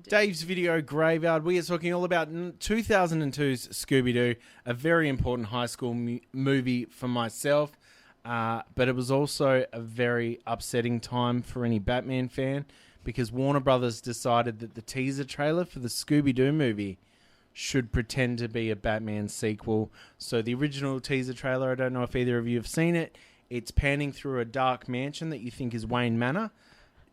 Dave's Video Graveyard. We are talking all about 2002's Scooby-Doo, a very important high school movie for myself, but it was also a very upsetting time for any Batman fan, because Warner Brothers decided that the teaser trailer for the Scooby-Doo movie should pretend to be a Batman sequel. So the original teaser trailer, I don't know if either of you have seen it, it's panning through a dark mansion that you think is Wayne Manor.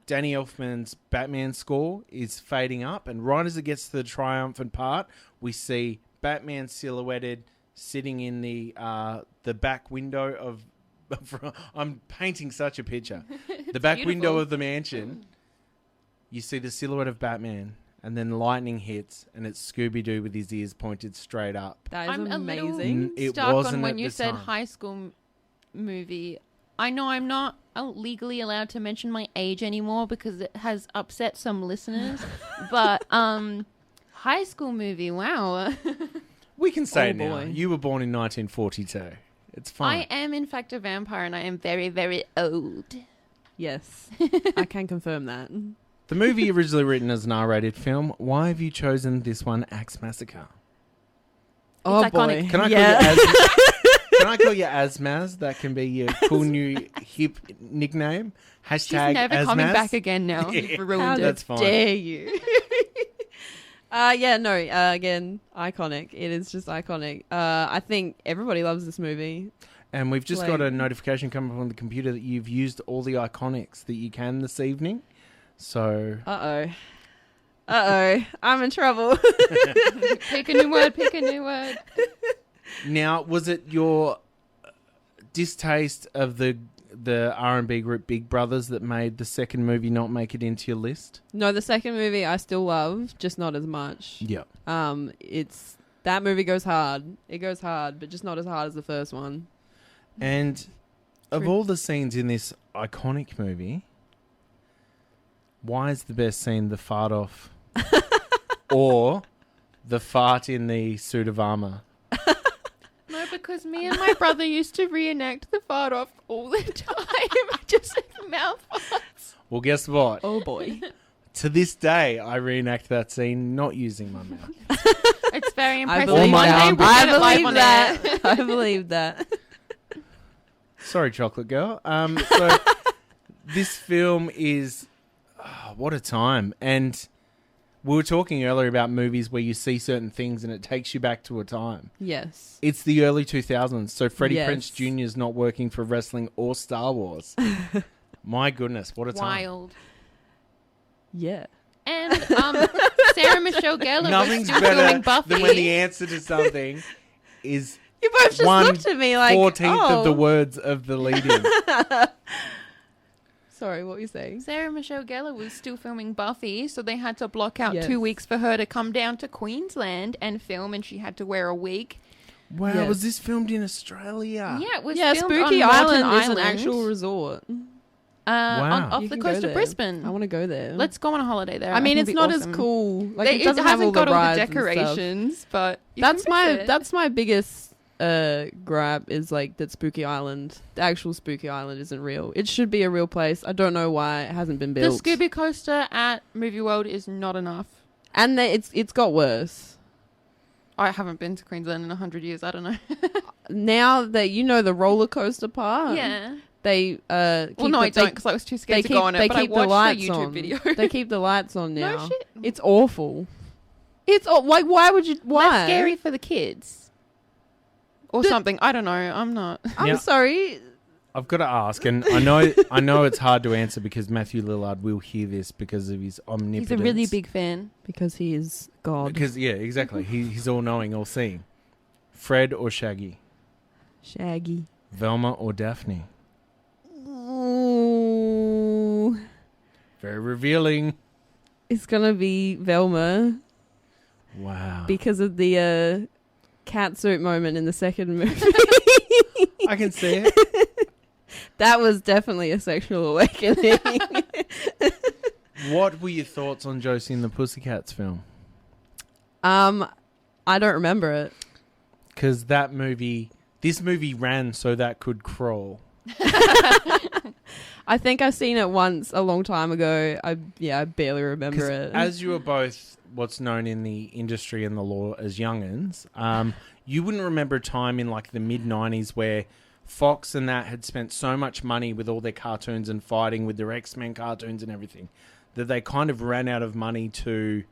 Danny Elfman's Batman score is fading up, and right as it gets to the triumphant part, we see Batman silhouetted sitting in the back window of... I'm painting such a picture. The back window of the mansion, you see the silhouette of Batman, and then lightning hits, and it's Scooby-Doo with his ears pointed straight up. That is amazing. I'm a little stuck on when you said high school movie. I know I'm not legally allowed to mention my age anymore because it has upset some listeners, but High school movie, wow. We can say Oh, it now. boy. You were born in 1942. It's fine. I am, in fact, a vampire, and I am very, very old. Yes, I can confirm that. The movie originally written as an R-rated film. Why have you chosen this one, Axe Massacre? Oh iconic. boy! Can I call you Asmaz? That can be your cool new hip nickname. She's Hashtag never Asmaz. coming back again now. Yeah, You've ruined How it. That's fine. dare you? Again, iconic. It is just iconic. I think everybody loves this movie. And we've just got Like- a notification coming up on the computer that you've used all the iconics that you can this evening. So I'm in trouble. Pick a new word, pick a new word. now, was it your distaste of the R&B group Big Brothers that made the second movie not make it into your list? No, the second movie I still love, just not as much. Yeah. It's that movie goes hard. It goes hard, but just not as hard as the first one. And of True. all the scenes in this iconic movie, why is the best scene the fart off or the fart in the suit of armor? No, because me and my brother used to reenact the fart off all the time. Just like mouth farts. Well, guess what? Oh boy. To this day, I reenact that scene not using my mouth. It's very I impressive. believe One day that. we'll I get it live believe on that. air. I believe that. Sorry, chocolate girl. So this film is what a time. And we were talking earlier about movies where you see certain things and it takes you back to a time. Yes. It's the early 2000s, so Freddie Yes. Prinze Jr. is not working for wrestling or Star Wars. My goodness, what a time. Wild. Yeah. And Sarah Michelle Gellar was Nothing's still filming better Buffy. than when the answer to something is You both just looked at me like, 1/14 of the oh. words of the lead-in. Sorry, what were you saying? Sarah Michelle Gellar was still filming Buffy, so they had to block out Yes. 2 weeks for her to come down to Queensland and film, and she had to wear a wig. Wow, Yes. was this filmed in Australia? Yeah, it was Yeah, filmed Spooky on Island Moreton is an Island, actual resort. Wow. off You the can coast go of there. Brisbane. I want to go there. Let's go on a holiday there. I mean, think it's it'd be not awesome. as cool. Like it It doesn't have all hasn't got the all the rides and stuff. decorations, but you That's can my miss it. that's my biggest gripe is like that Spooky Island, the actual Spooky Island isn't real. It should be a real place. I don't know why it hasn't been The built. Scooby Coaster at Movie World is not enough. And it's got worse. I haven't been to Queensland in 100 years. I don't know. Now that you know the roller coaster part, Yeah. they keep Well, no, I don't because I was too scared to go on it. But I keep the watched lights the YouTube on. video. They keep the lights on now. No shit. It's awful. It's like why would you? Why? Less scary for the kids. Or something. I don't know. I'm not. I'm Now- sorry. I've got to ask, and I know it's hard to answer because Matthew Lillard will hear this because of his omnipotence. He's a really big fan. Because he is God. Because yeah, exactly. He's all knowing, all seeing. Fred or Shaggy? Shaggy. Velma or Daphne? Ooh. Very revealing. It's gonna be Velma Wow. because of the catsuit moment in the second movie. I can see it. That was definitely a sexual awakening. What were your thoughts on Josie and the Pussycats film? I don't remember it. Because this movie ran so that could crawl. I think I've seen it once a long time ago. I barely remember 'Cause it. as you were both what's known in the industry and the law as young'uns, you wouldn't remember a time in like the mid-90s where Fox and that had spent so much money with all their cartoons and fighting with their X-Men cartoons and everything that they kind of ran out of money to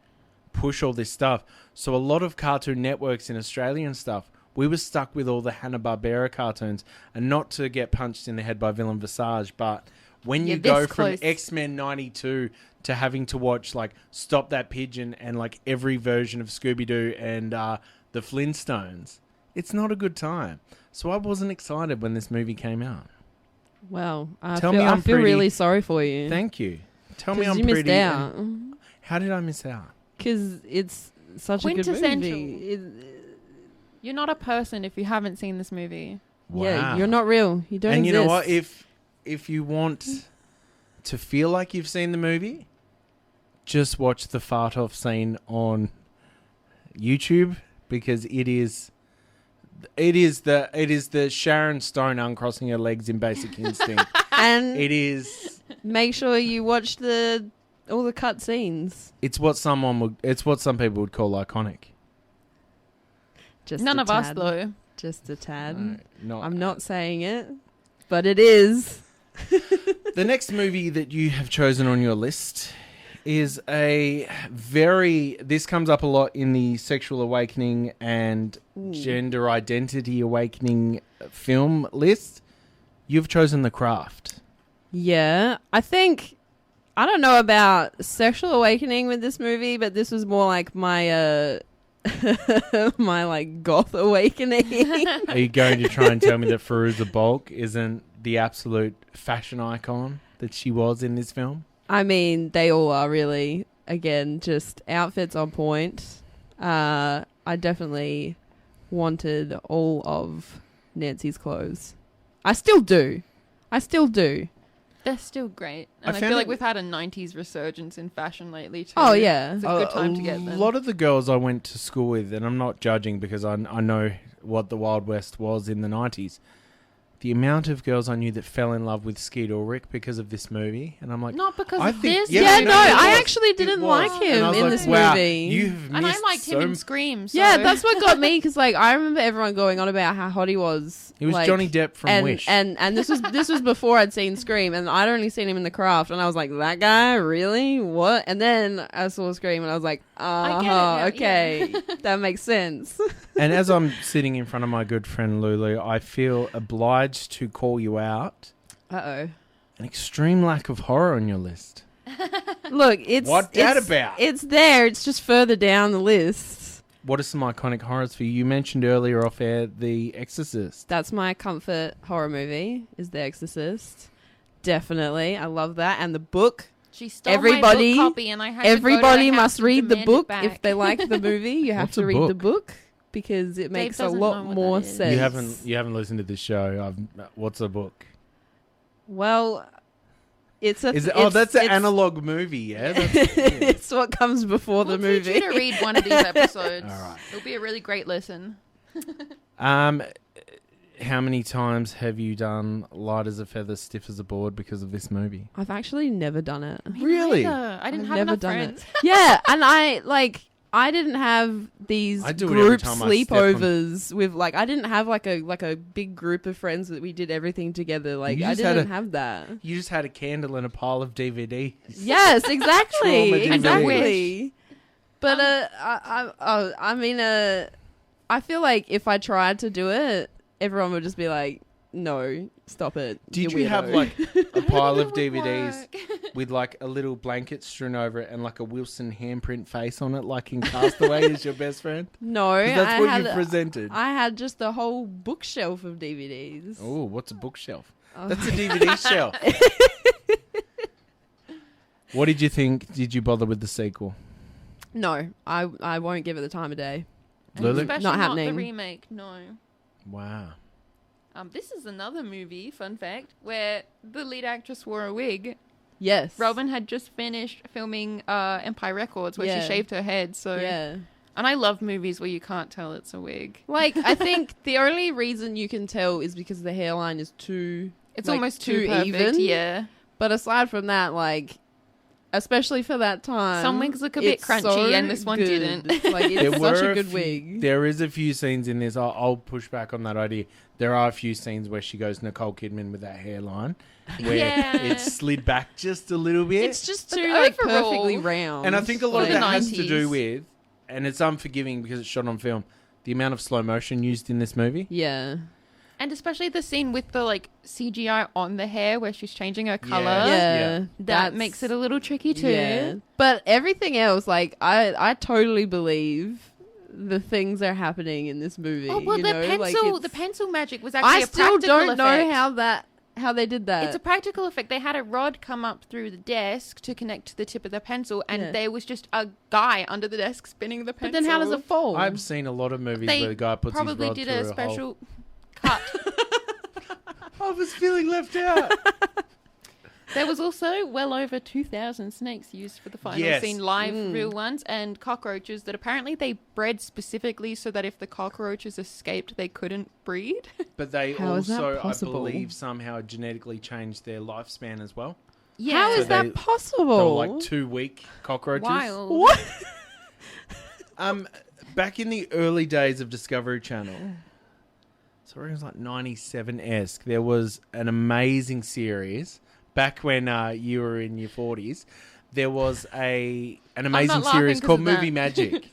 push all this stuff. So a lot of cartoon networks in Australia and stuff, we were stuck with all the Hanna-Barbera cartoons, and not to get punched in the head by Villain Visage, but when you go from X-Men 92 to having to watch like Stop That Pigeon and like every version of Scooby-Doo and the Flintstones, it's not a good time. So I wasn't excited when this movie came out. Well, I Tell feel, me I I'm feel pretty. really sorry for you. Thank you. Tell me 'Cause I'm you missed pretty. out. How did I miss out? Because it's such a good Quintessential. movie. You're not a person if you haven't seen this movie. Yeah, Wow. you're not real. You don't And exist. you know what? If you want to feel like you've seen the movie, just watch the fart off scene on YouTube because it is the Sharon Stone uncrossing her legs in Basic Instinct. And it is. Make sure you watch all the cut scenes. It's what some people would call iconic. Just None of us tad. though. Just a tad. No, I'm not saying it, but it is. The next movie that you have chosen on your list is this comes up a lot in the sexual awakening and gender identity awakening film list. You've chosen The Craft. Yeah, I don't know about sexual awakening with this movie, but this was more like my my like goth awakening. Are you going to try and tell me that Fairuza Balk isn't the absolute fashion icon that she was in this film? I mean, they all are really. Again, just outfits on point. I definitely wanted all of Nancy's clothes. I still do. They're still great. And I feel like we've had a 90s resurgence in fashion lately too. Oh, yeah. It's a good time to get them. A lot of the girls I went to school with, and I'm not judging because I know what the Wild West was in the 90s. The amount of girls I knew that fell in love with Skeet Ulrich because of this movie, and I'm like, not because of this. I actually didn't like him in this movie. And I liked him in Scream. So. Yeah, that's what got me because like I remember everyone going on about how hot he was. He was like, Johnny Depp from Wish, and this was before I'd seen Scream, and I'd only seen him in The Craft, and I was like, that guy, really? What? And then I saw Scream, and I was like, okay, that makes sense. And as I'm sitting in front of my good friend Lulu, I feel obliged to call you out. An extreme lack of horror on your list. Look, it's about? It's there. It's just further down the list. What are some iconic horrors for you? You mentioned earlier off air The Exorcist. That's my comfort horror movie. Is The Exorcist? Definitely, I love that. And the book. She stole my book copy, and I had everybody to must read the book if they like like the movie. You have to read the book. Because it makes a lot more sense. You haven't listened to this show. What's a book? Well, it's a. That's an analog movie. Yeah, it's what comes before the movie. Teach you to read one of these episodes. All right, it'll be a really great listen. How many times have you done light as a feather, stiff as a board because of this movie? I've actually never done it. Really? I didn't have enough friends. Yeah, and I didn't have these group sleepovers with I didn't have like a big group of friends that we did everything together. Like I didn't have that. You just had a candle and a pile of DVDs. Yes, exactly, exactly. But I feel like if I tried to do it, everyone would just be like, "No, stop it." Did you have like a pile of DVDs with like a little blanket strewn over it and like a Wilson handprint face on it, like in Castaway as your best friend? No, that's what you presented. I had just a whole bookshelf of DVDs. Oh, what's a bookshelf? That's a DVD shelf. What did you think? Did you bother with the sequel? No, I won't give it the time of day. Lulu? Especially not happening. The remake, no. Wow. This is another movie, fun fact, where the lead actress wore a wig. Yes. Robin had just finished filming Empire Records, where she shaved her head. So yeah. And I love movies where you can't tell it's a wig. Like, I think the only reason you can tell is because the hairline is too... It's almost too perfect, even. Yeah. But aside from that, like... Especially for that time. Some wigs look a bit crunchy, and this one didn't. Like, it's such a good wig. There is a few scenes in this. I'll push back on that idea. There are a few scenes where she goes Nicole Kidman with that hairline, where it's slid back just a little bit. It's just too perfectly round. And I think a lot of that has to do with, and it's unforgiving because it's shot on film, the amount of slow motion used in this movie. Yeah. And especially the scene with the CGI on the hair where she's changing her color. Yeah. That makes it a little tricky too. Yeah. But everything else, I totally believe the things that are happening in this movie. Oh, well, the pencil magic was actually I a practical still don't effect. know how they did that. It's a practical effect. They had a rod come up through the desk to connect to the tip of the pencil, and there was just a guy under the desk spinning the pencil. But then how does it fall? I've seen a lot of movies where the guy puts his rod probably did a special cut. I was feeling left out. There was also well over 2,000 snakes used for the final scene, live, real ones, and cockroaches that apparently they bred specifically so that if the cockroaches escaped, they couldn't breed. But they How is that also, I possible? believe, somehow genetically changed their lifespan as well. Yeah. How is that They possible? were like 2-week cockroaches. Wild. What? Back in the early days of Discovery Channel, so it was like 97-esque, there was an amazing series. Back when you were in your 40s, there was an amazing series called Movie Magic.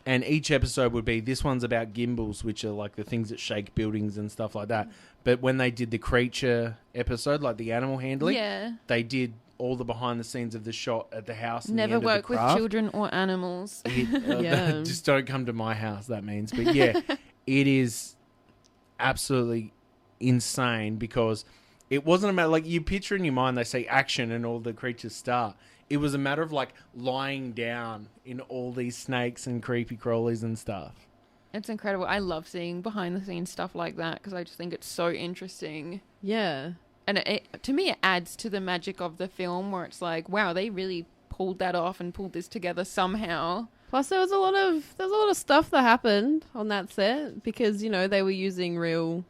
And each episode would be, this one's about gimbals, which are like the things that shake buildings and stuff like that. But when they did the creature episode, like the animal handling, they did all the behind the scenes of the shot at the house. And Never the end work of the with craft. children or animals. Just don't come to my house, that means. But yeah, it is absolutely insane because it wasn't a matter, like you picture in your mind, they say action and all the creatures start. It was a matter of like lying down in all these snakes and creepy crawlies and stuff. It's incredible. I love seeing behind the scenes stuff like that because I just think it's so interesting. Yeah. And to me, it adds to the magic of the film where it's like, wow, they really pulled that off and pulled this together somehow. Plus, there was a lot of stuff that happened on that set because they were using real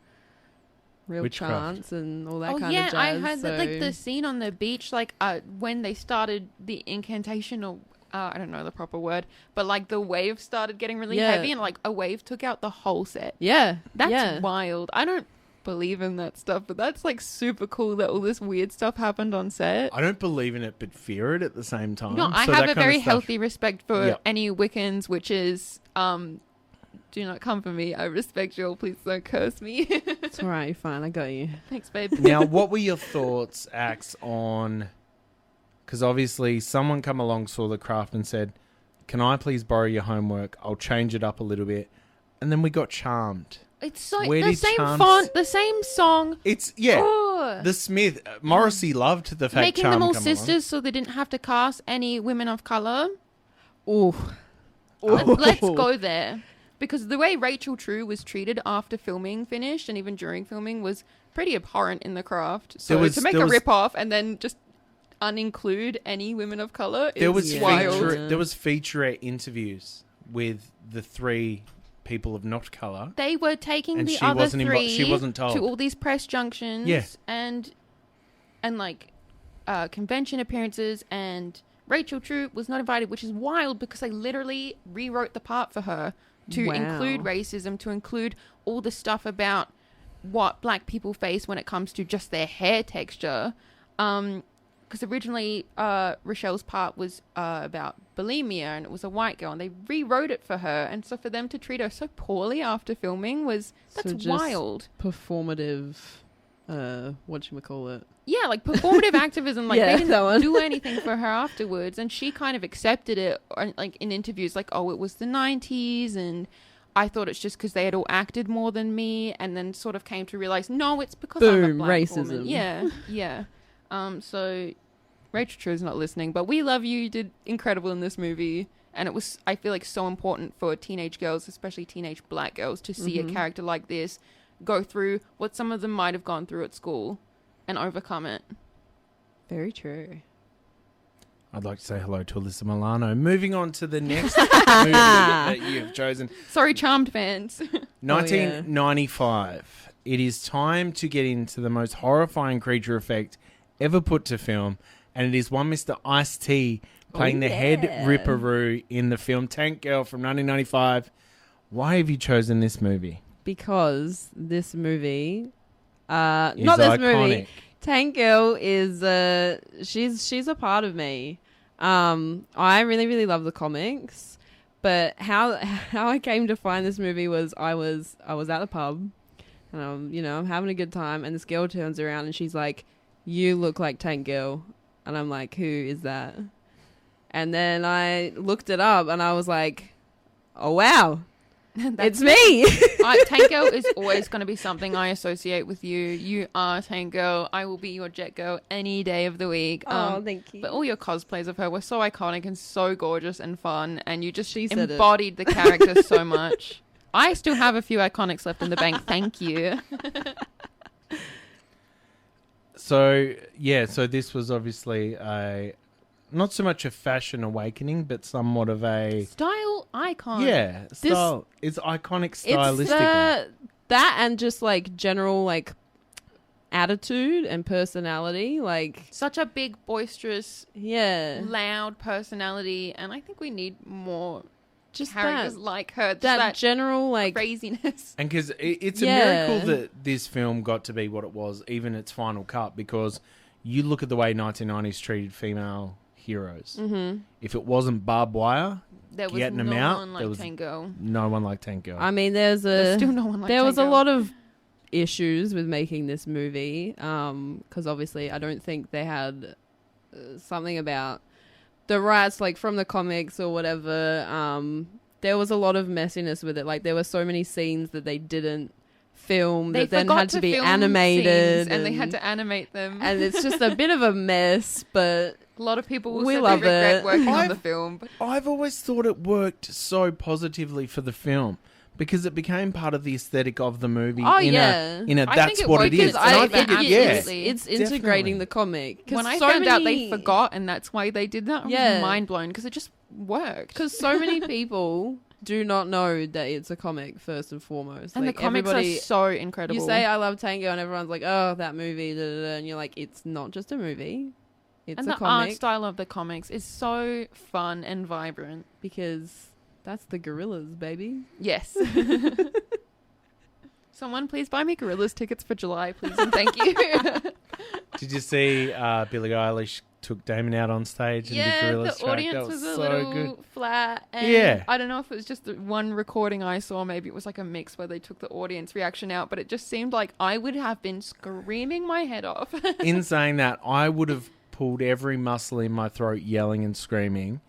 Witchcraft. chants and all that kind yeah, of jazz. I heard that like the scene on the beach, like when they started the incantation, or I don't know the proper word, but like the wave started getting really heavy, and like a wave took out the whole set. Yeah, that's wild. I don't believe in that stuff, but that's like super cool that all this weird stuff happened on set. I don't believe in it, but fear it at the same time. No, I So have that a kind of very stuff- healthy respect for any Wiccans, which is do not come for me. I respect you all. Please don't curse me. It's all right. You're fine. I got you. Thanks, babe. Now, what were your thoughts, Axe, on... Because obviously someone come along, saw the craft and said, can I please borrow your homework? I'll change it up a little bit. And then we got Charmed. It's so Where the did same Charmed- font, the same song. It's, yeah. Oh. The Smith... Morrissey loved the fact Making Charmed them all come sisters so they didn't have to cast any women of color. Ooh. Let's go there. Because the way Rachel True was treated after filming finished and even during filming was pretty abhorrent in the craft. So to make a rip-off and then just uninclude any women of color is wild. There was featurette interviews with the 3 people of not color. They were taking And the she other wasn't 3 she wasn't told. to all these press junctions and like convention appearances, and Rachel True was not invited, which is wild because they literally rewrote the part for her to include racism, to include all the stuff about what black people face when it comes to just their hair texture. Because originally Rochelle's part was about bulimia, and it was a white girl, and they rewrote it for her. And so for them to treat her so poorly after filming that's wild. Performative, whatchamacallit. Yeah, like performative activism. Like Yeah, they that one. didn't do anything for her afterwards, and she kind of accepted it, like in interviews, like, "Oh, it was the 90s, and I thought it's just because they had all acted more than me," and then sort of came to realize, no, it's because I'm a black racism. woman. Yeah, yeah. So Rachel True is not listening, but we love you. You did incredible in this movie, and it was, I feel like, so important for teenage girls, especially teenage black girls, to see a character like this go through what some of them might have gone through at school and overcome it. Very true. I'd like to say hello to Alyssa Milano. Moving on to the next movie that you've chosen. Sorry, Charmed fans. 1995. It is time to get into the most horrifying creature effect ever put to film, and it is one Mr. Ice-T playing the head ripperoo in the film Tank Girl from 1995. Why have you chosen this movie? Because this movie... not Is this iconic. movie. Tank Girl is she's a part of me. I really, really love the comics, but how I came to find this movie was I was at the pub, and I'm having a good time, and this girl turns around and she's like, "You look like Tank Girl," and I'm like, "Who is that?" And then I looked it up, and I was like, "Oh wow." It's me. Tank Girl is always going to be something I associate with you. You are Tank Girl. I will be your Jet Girl any day of the week. Oh, thank you. But all your cosplays of her were so iconic and so gorgeous and fun, and you just She said embodied the character so much. I still have a few iconics left in the bank. Thank you. So this was obviously not so much a fashion awakening, but somewhat of a style icon. Yeah, style. It's iconic stylistically. It's that and just like general like attitude and personality, like such a big, boisterous, loud personality, and I think we need more just characters like her. That general like craziness. And because it's a miracle that this film got to be what it was, even its final cut, because you look at the way 1990s treated female heroes. Mm-hmm. If it wasn't barbed wire, there was getting no them out, one like there was Tank Girl. no one like Tank Girl. I mean, there's still no one like there Tank was a Girl. lot of issues with making this movie, because obviously I don't think they had something about the rights, like from the comics or whatever. There was a lot of messiness with it. Like there were so many scenes that they didn't film that then had to be animated, and they had to animate them, and it's just a bit of a mess. But a lot of people will we say love they regret it. working on the film. But I've always thought it worked so positively for the film, because it became part of the aesthetic of the movie. Oh, in yeah. a that's what it is. It's integrating the comic. When I so found out many- they forgot, and that's why they did that, I was mind blown because it just worked. Because so many people do not know that it's a comic first and foremost. And like, the comics everybody, are so incredible. You say I love Tango and everyone's like, oh, that movie, da, da, da, and you're like, it's not just a movie. It's and a the comic. art style of the comics is so fun and vibrant. Because that's the gorillas, baby. Yes. Someone please buy me Gorillas tickets for July, please, and thank you. Did you see Billie Eilish took Damon out on stage and did Gorillas the track? audience That was was a so little good. flat. And Yeah. I don't know if it was just the one recording I saw. Maybe it was like a mix where they took the audience reaction out, but it just seemed like I would have been screaming my head off. In saying that, I would have pulled every muscle in my throat yelling and screaming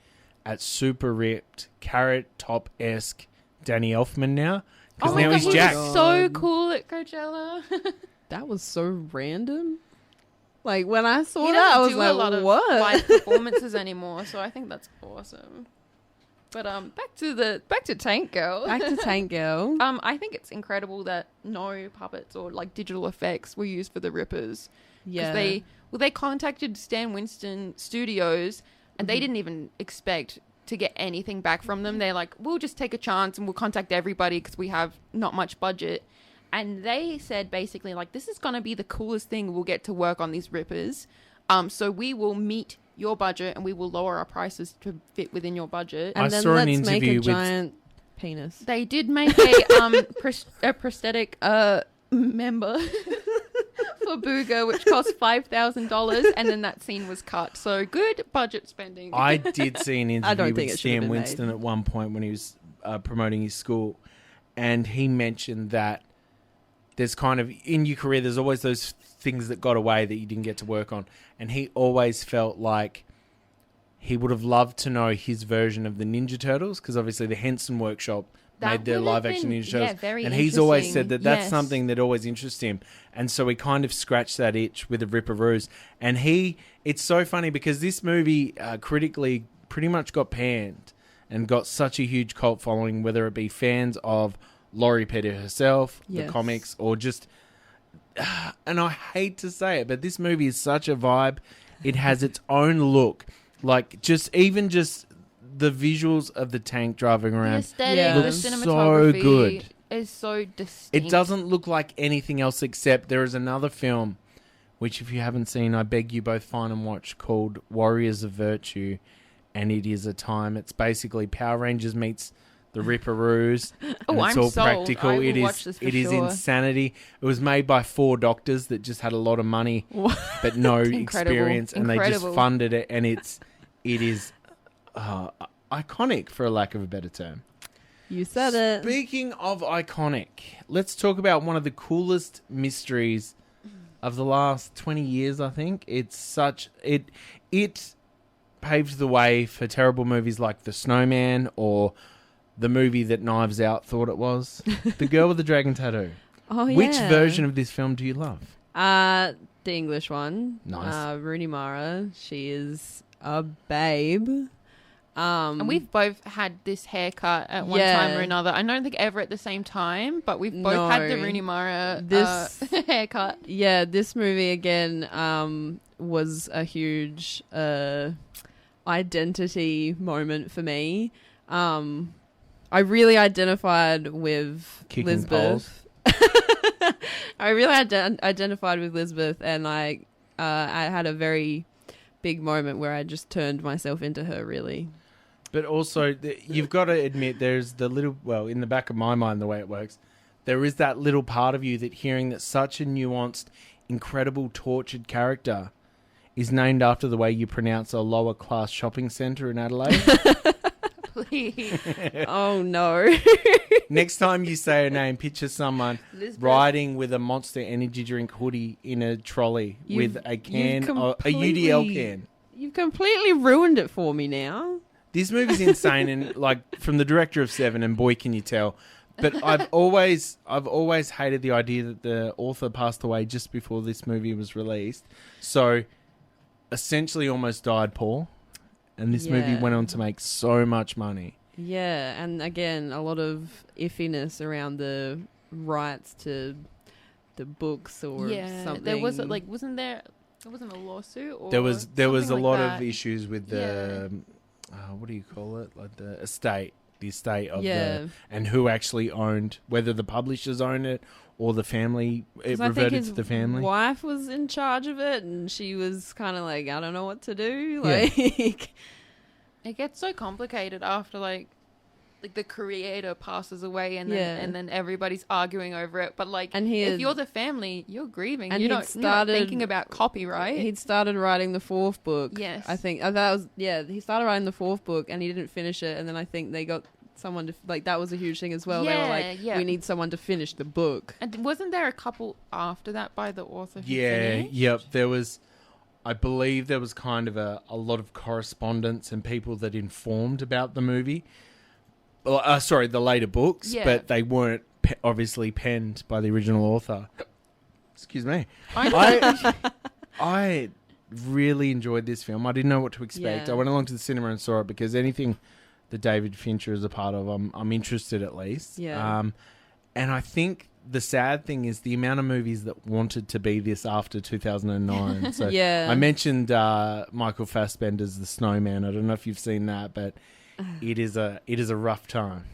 at super ripped, Carrot Top-esque Danny Elfman now. Because now he's jacked. Was so cool at Coachella. That was so random. Like when I saw He that, I doesn't was do like, a lot of what? live performances anymore, so I think that's awesome. But back to Tank Girl. Back to Tank Girl. I think it's incredible that no puppets or like digital effects were used for the Rippers. Yeah. They contacted Stan Winston Studios and they didn't even expect to get anything back from them. They're like, we'll just take a chance and we'll contact everybody because we have not much budget. And they said basically like, this is going to be the coolest thing. We'll get to work on these Rippers. So we will meet your budget and we will lower our prices to fit within your budget. And then let's make a giant penis. They did make a prosthetic member for Booger, which cost $5,000, and then that scene was cut. So good budget spending. I did see an interview with it should have Stan been Winston made. at one point when he was promoting his school, and he mentioned that there's kind of, in your career, there's always those things that got away that you didn't get to work on, and he always felt like he would have loved to know his version of the Ninja Turtles, because obviously the Henson Workshop made their live-action Ninja Turtles, and he's always said that that's something that always interests him, and so he kind of scratched that itch with the Ripperoos. And it's so funny because this movie critically pretty much got panned and got such a huge cult following, whether it be fans of Laurie Petty herself, the comics, or just, and I hate to say it, but this movie is such a vibe. It has its own look, like just the visuals of the tank driving around. The aesthetic, look the so cinematography good. is so distinct. It doesn't look like anything else, except there is another film, which if you haven't seen, I beg you both find and watch, called Warriors of Virtue, and it is a time. It's basically Power Rangers meets the Ripperoos, and it's I'm all sold. practical. I will It is watch this for it is sure. insanity. It was made by 4 doctors that just had a lot of money but no experience, and they just funded it, and it is iconic, for a lack of a better term. You said it. Speaking of iconic, let's talk about one of the coolest mysteries of the last 20 years, I think. It paved the way for terrible movies like The Snowman, or the movie that Knives Out thought it was, The Girl with the Dragon Tattoo. Oh, yeah. Which version of this film do you love? The English one. Nice. Rooney Mara. She is a babe. And we've both had this haircut at one time or another. I don't think ever at the same time, but we've both had the Rooney Mara haircut. Yeah, this movie again was a huge identity moment for me. I really identified with Kicking Lisbeth. I really identified with Lisbeth, and I had a very big moment where I just turned myself into her, really. But also, you've got to admit, there's the little, well, in the back of my mind, the way it works, there is that little part of you that hearing that such a nuanced, incredible, tortured character is named after the way you pronounce a lower class shopping centre in Adelaide. Please. Oh, no. Next time you say her name, picture someone riding with a Monster Energy drink hoodie in a trolley with a can, a UDL can. You've completely ruined it for me now. This movie's insane, and like from the director of Seven, and boy, can you tell. But I've always hated the idea that the author passed away just before this movie was released. So essentially almost died poor. And this movie went on to make so much money. Yeah, and again, a lot of iffiness around the rights to the books or something. There was wasn't there wasn't a lawsuit or there was a like lot that. of issues with the what do you call it? Like the estate of the and who actually owned, whether the publishers owned it or the family. It reverted to the family. Wife was in charge of it, and she was kind of like, I don't know what to do. Like, it gets so complicated after like the creator passes away, and then everybody's arguing over it. But like, if you're the family, you're grieving. And you're not thinking about copyright. He'd started writing the fourth book. Yes, I think that was he started writing the fourth book, and he didn't finish it. And then I think they got someone to that was a huge thing as well. They were like, we need someone to finish the book. And wasn't there a couple after that by the author? There was. I believe there was kind of a lot of correspondence and people that informed about the movie. The later books, but they weren't obviously penned by the original author. Excuse me. I really enjoyed this film. I didn't know what to expect. I went along to the cinema and saw it because anything that David Fincher is a part of, I'm interested at least. Yeah. And I think the sad thing is the amount of movies that wanted to be this after 2009. So I mentioned Michael Fassbender's The Snowman. I don't know if you've seen that, but it is a rough time.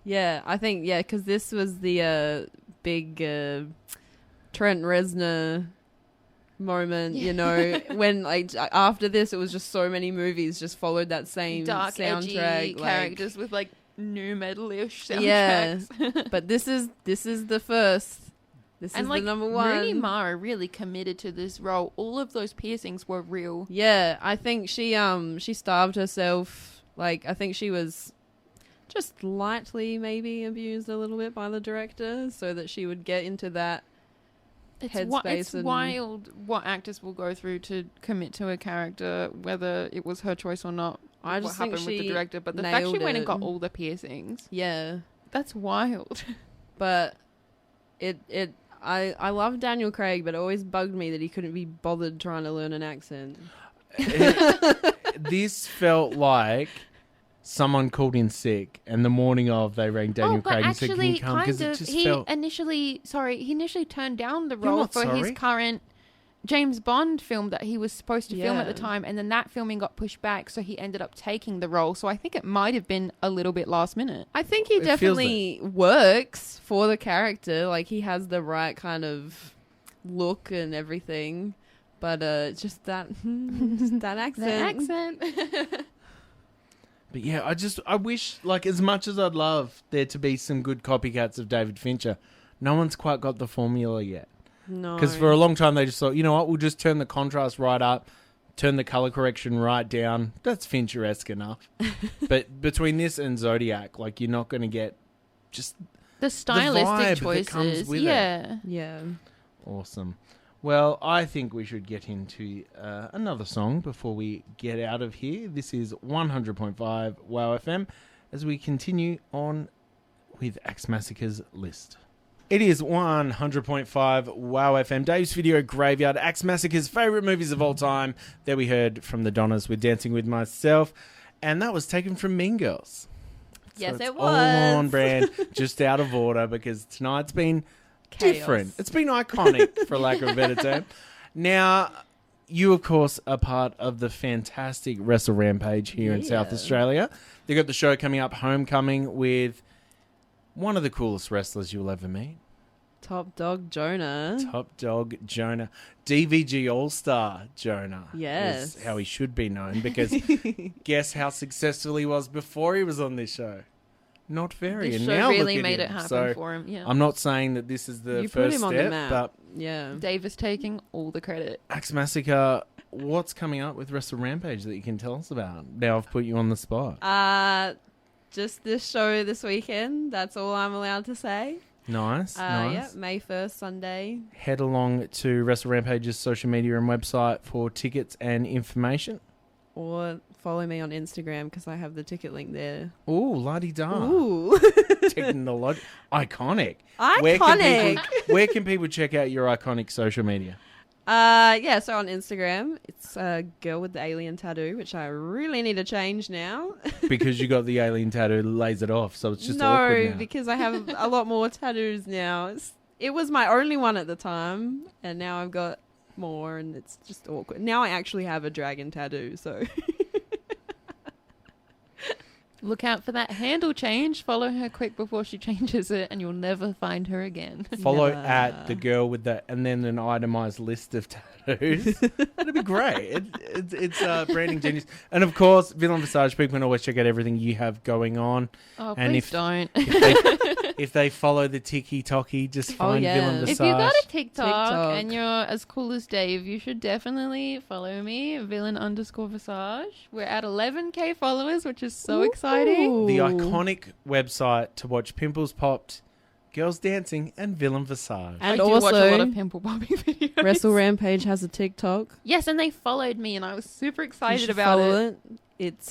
Yeah, I think because this was the big Trent Reznor moment, you know, when like after this it was just so many movies just followed that same dark, soundtrack, edgy characters with like new metal-ish soundtracks. Yeah, but this is the first. This is the number one. Rooney Mara really committed to this role. All of those piercings were real. Yeah, I think she starved herself. Like, I think she was just lightly maybe abused a little bit by the director so that she would get into that headspace. It's wild what actors will go through to commit to a character, whether it was her choice or not. I just think happened with the director, but the fact she went and got all the piercings, that's wild. But I love Daniel Craig, but it always bugged me that he couldn't be bothered trying to learn an accent. This felt like someone called in sick, and the morning of they rang Daniel Craig and said, "Can you come?" Because it just felt. He initially turned down the role for his current James Bond film that he was supposed to film at the time, and then that filming got pushed back, so he ended up taking the role. So I think it might have been a little bit last minute. I think he definitely works for the character. Like, he has the right kind of look and everything, but just that accent. But yeah, I wish, like, as much as I'd love there to be some good copycats of David Fincher, no one's quite got the formula yet. No. Because for a long time they just thought, you know what, we'll just turn the contrast right up, turn the colour correction right down. That's Fincher-esque enough. But between this and Zodiac, like, you're not going to get just the stylistic the vibe choices. that comes with it. Yeah. Awesome. Well, I think we should get into another song before we get out of here. This is 100.5 WOWFM as we continue on with Axe Massacre's list. It is 100.5 WOWFM, Dave's Video Graveyard, Axe Massacre's favourite movies of all time. There we heard from the Donnas with Dancing With Myself. And that was taken from Mean Girls. Yes, it's it all was. on brand, just out of order, because tonight's been Chaos. different. It's been iconic, for lack of a better term. Now, you, of course, are part of the fantastic Wrestle Rampage here in South Australia. They've got the show coming up, Homecoming, with one of the coolest wrestlers you'll ever meet. Top Dog Jonah. Top Dog Jonah. DVG All-Star Jonah. Yes. Is how he should be known, because guess how successful he was before he was on this show? Not very. This and show now really look at made him. it happen So for him, yeah. I'm not saying that this is the You first put him on step, the map. but Yeah. Dave is taking all the credit. Axe Massacre, what's coming up with Wrestle Rampage that you can tell us about? Now I've put you on the spot. Just this show this weekend. That's all I'm allowed to say. Nice, nice. Yeah, May 1st, Sunday. Head along to Wrestle Rampage's social media and website for tickets and information. Or follow me on Instagram because I have the ticket link there. Ooh, la-di-da. Ooh. Technologic. Iconic. Iconic. Where can people check out your iconic social media? Yeah, so on Instagram, it's a girl with the alien tattoo, which I really need to change now. Because you got the alien tattoo that lays it off, so it's just no, awkward now. because I have a lot more tattoos now. It was my only one at the time, and now I've got more, and it's just awkward. Now I actually have a dragon tattoo, so... Look out for that handle change. Follow her quick before she changes it, and you'll never find her again. Follow at the girl with that, and then an itemized list of tattoos. That'd be great. It's branding genius. And of course, Villain Visage, people can always check out everything you have going on. Oh, and please don't. If they follow the TikTok, just find Villain Visage. If you got a TikTok and you're as cool as Dave, you should definitely follow me, Villain_Visage. We're at 11K followers, which is so exciting. The iconic website to watch pimples popped, girls dancing, and Villain Visage. And I do also, watch a lot of pimple popping videos. Wrestle Rampage has a TikTok. Yes, and they followed me, and I was super You excited should about follow it. It's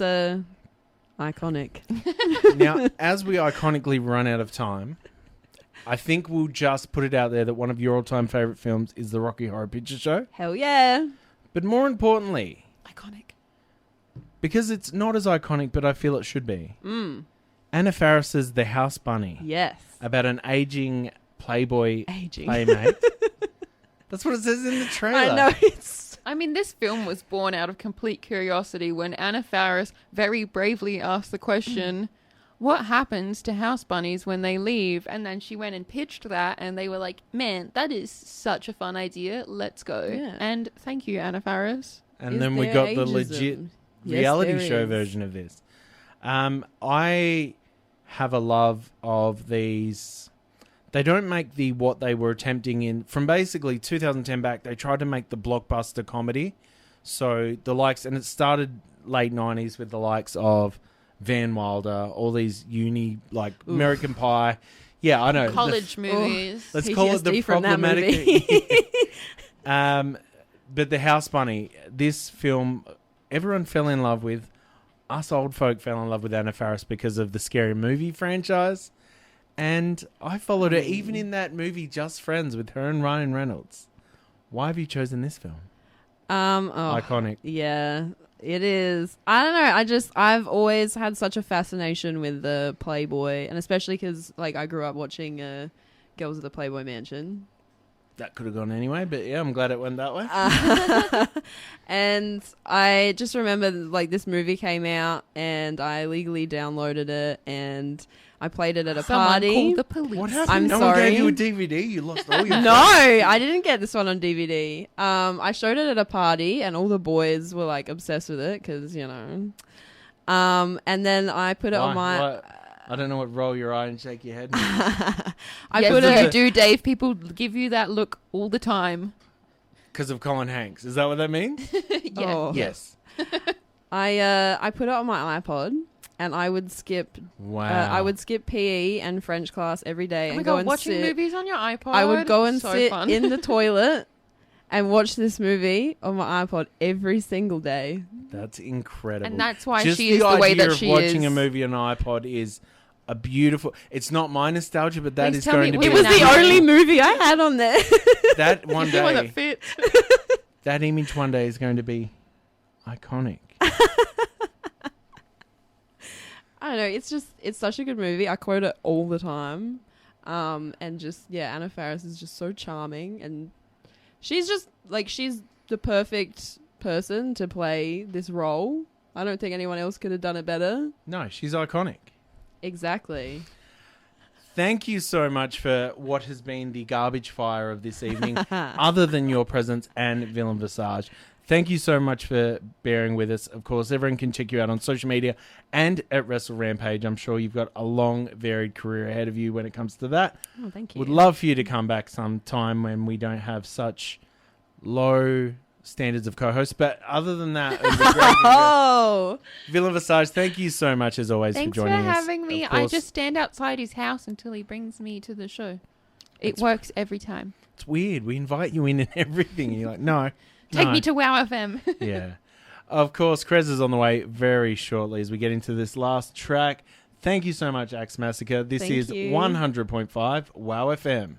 iconic. Now, as we iconically run out of time, I think we'll just put it out there that one of your all-time favourite films is the Rocky Horror Picture Show. Hell yeah. But more importantly... Iconic. Because it's not as iconic, but I feel it should be. Mm. Anna Faris's The House Bunny. Yes. About an aging Playboy playmate. That's what it says in the trailer. I know. I mean, this film was born out of complete curiosity when Anna Faris very bravely asked the question, what happens to house bunnies when they leave? And then she went and pitched that, and they were like, man, that is such a fun idea. Let's go. Yeah. And thank you, Anna Faris. And then we got the legit reality show version of this. I have a love of these. They don't make what they were attempting in from basically 2010 back. They tried to make the blockbuster comedy. So the likes, and it started late 90s with the likes of Van Wilder, all these American Pie. Yeah, I know. College movies. Let's call it the problematic. But The House Bunny, this film, everyone fell in love with. Us old folk fell in love with Anna Faris because of the Scary Movie franchise. And I followed her even in that movie, Just Friends, with her and Ryan Reynolds. Why have you chosen this film? Iconic. Yeah, it is. I don't know. I've always had such a fascination with the Playboy, and especially because I grew up watching Girls of the Playboy Mansion. That could have gone anyway, but yeah, I'm glad it went that way. And I just remember this movie came out, and I legally downloaded it, and I played it at a party. Called the police. What happened? I'm no sorry. one gave you a DVD. You lost all your. No, I didn't get this one on DVD. I showed it at a party, and all the boys were obsessed with it because and then I put it on my. What? I don't know what, roll your eye and shake your head. You do, Dave. People give you that look all the time. Because of Colin Hanks. Is that what that means? Yeah. Oh. Yes. I put it on my iPod, and I would skip. Wow. I would skip PE and French class every day, and go and watching sit. movies on your iPod. I would go and so sit fun. in the toilet and watch this movie on my iPod every single day. That's incredible. And that's why Just she is the way that she is. Watching a movie on an iPod is a beautiful. It's not my nostalgia, but that Please is tell going me to be. It was the only movie I had on there. That one The one day. that fits. That image one day is going to be iconic. I don't know. It's such a good movie. I quote it all the time. And just, yeah, Anna Faris is just so charming. And she's just, like, she's the perfect person to play this role. I don't think anyone else could have done it better. No, she's iconic. Exactly. Thank you so much for what has been the garbage fire of this evening, other than your presence and Villain Visage. Thank you so much for bearing with us. Of course, everyone can check you out on social media and at Wrestle Rampage. I'm sure you've got a long, varied career ahead of you when it comes to that. Oh, thank you. Would love for you to come back sometime when we don't have such low standards of co-host. But other than that, it was a great oh, Villain Visage, thank you so much as always Thanks for joining us. for having me. I just stand outside his house until he brings me to the show. It works every time. It's weird. We invite you in and everything. And you're like, no. Take me to WOWFM. Yeah. Of course, Krez is on the way very shortly as we get into this last track. Thank you so much, Axe Massacre. This is 100.5 WOWFM.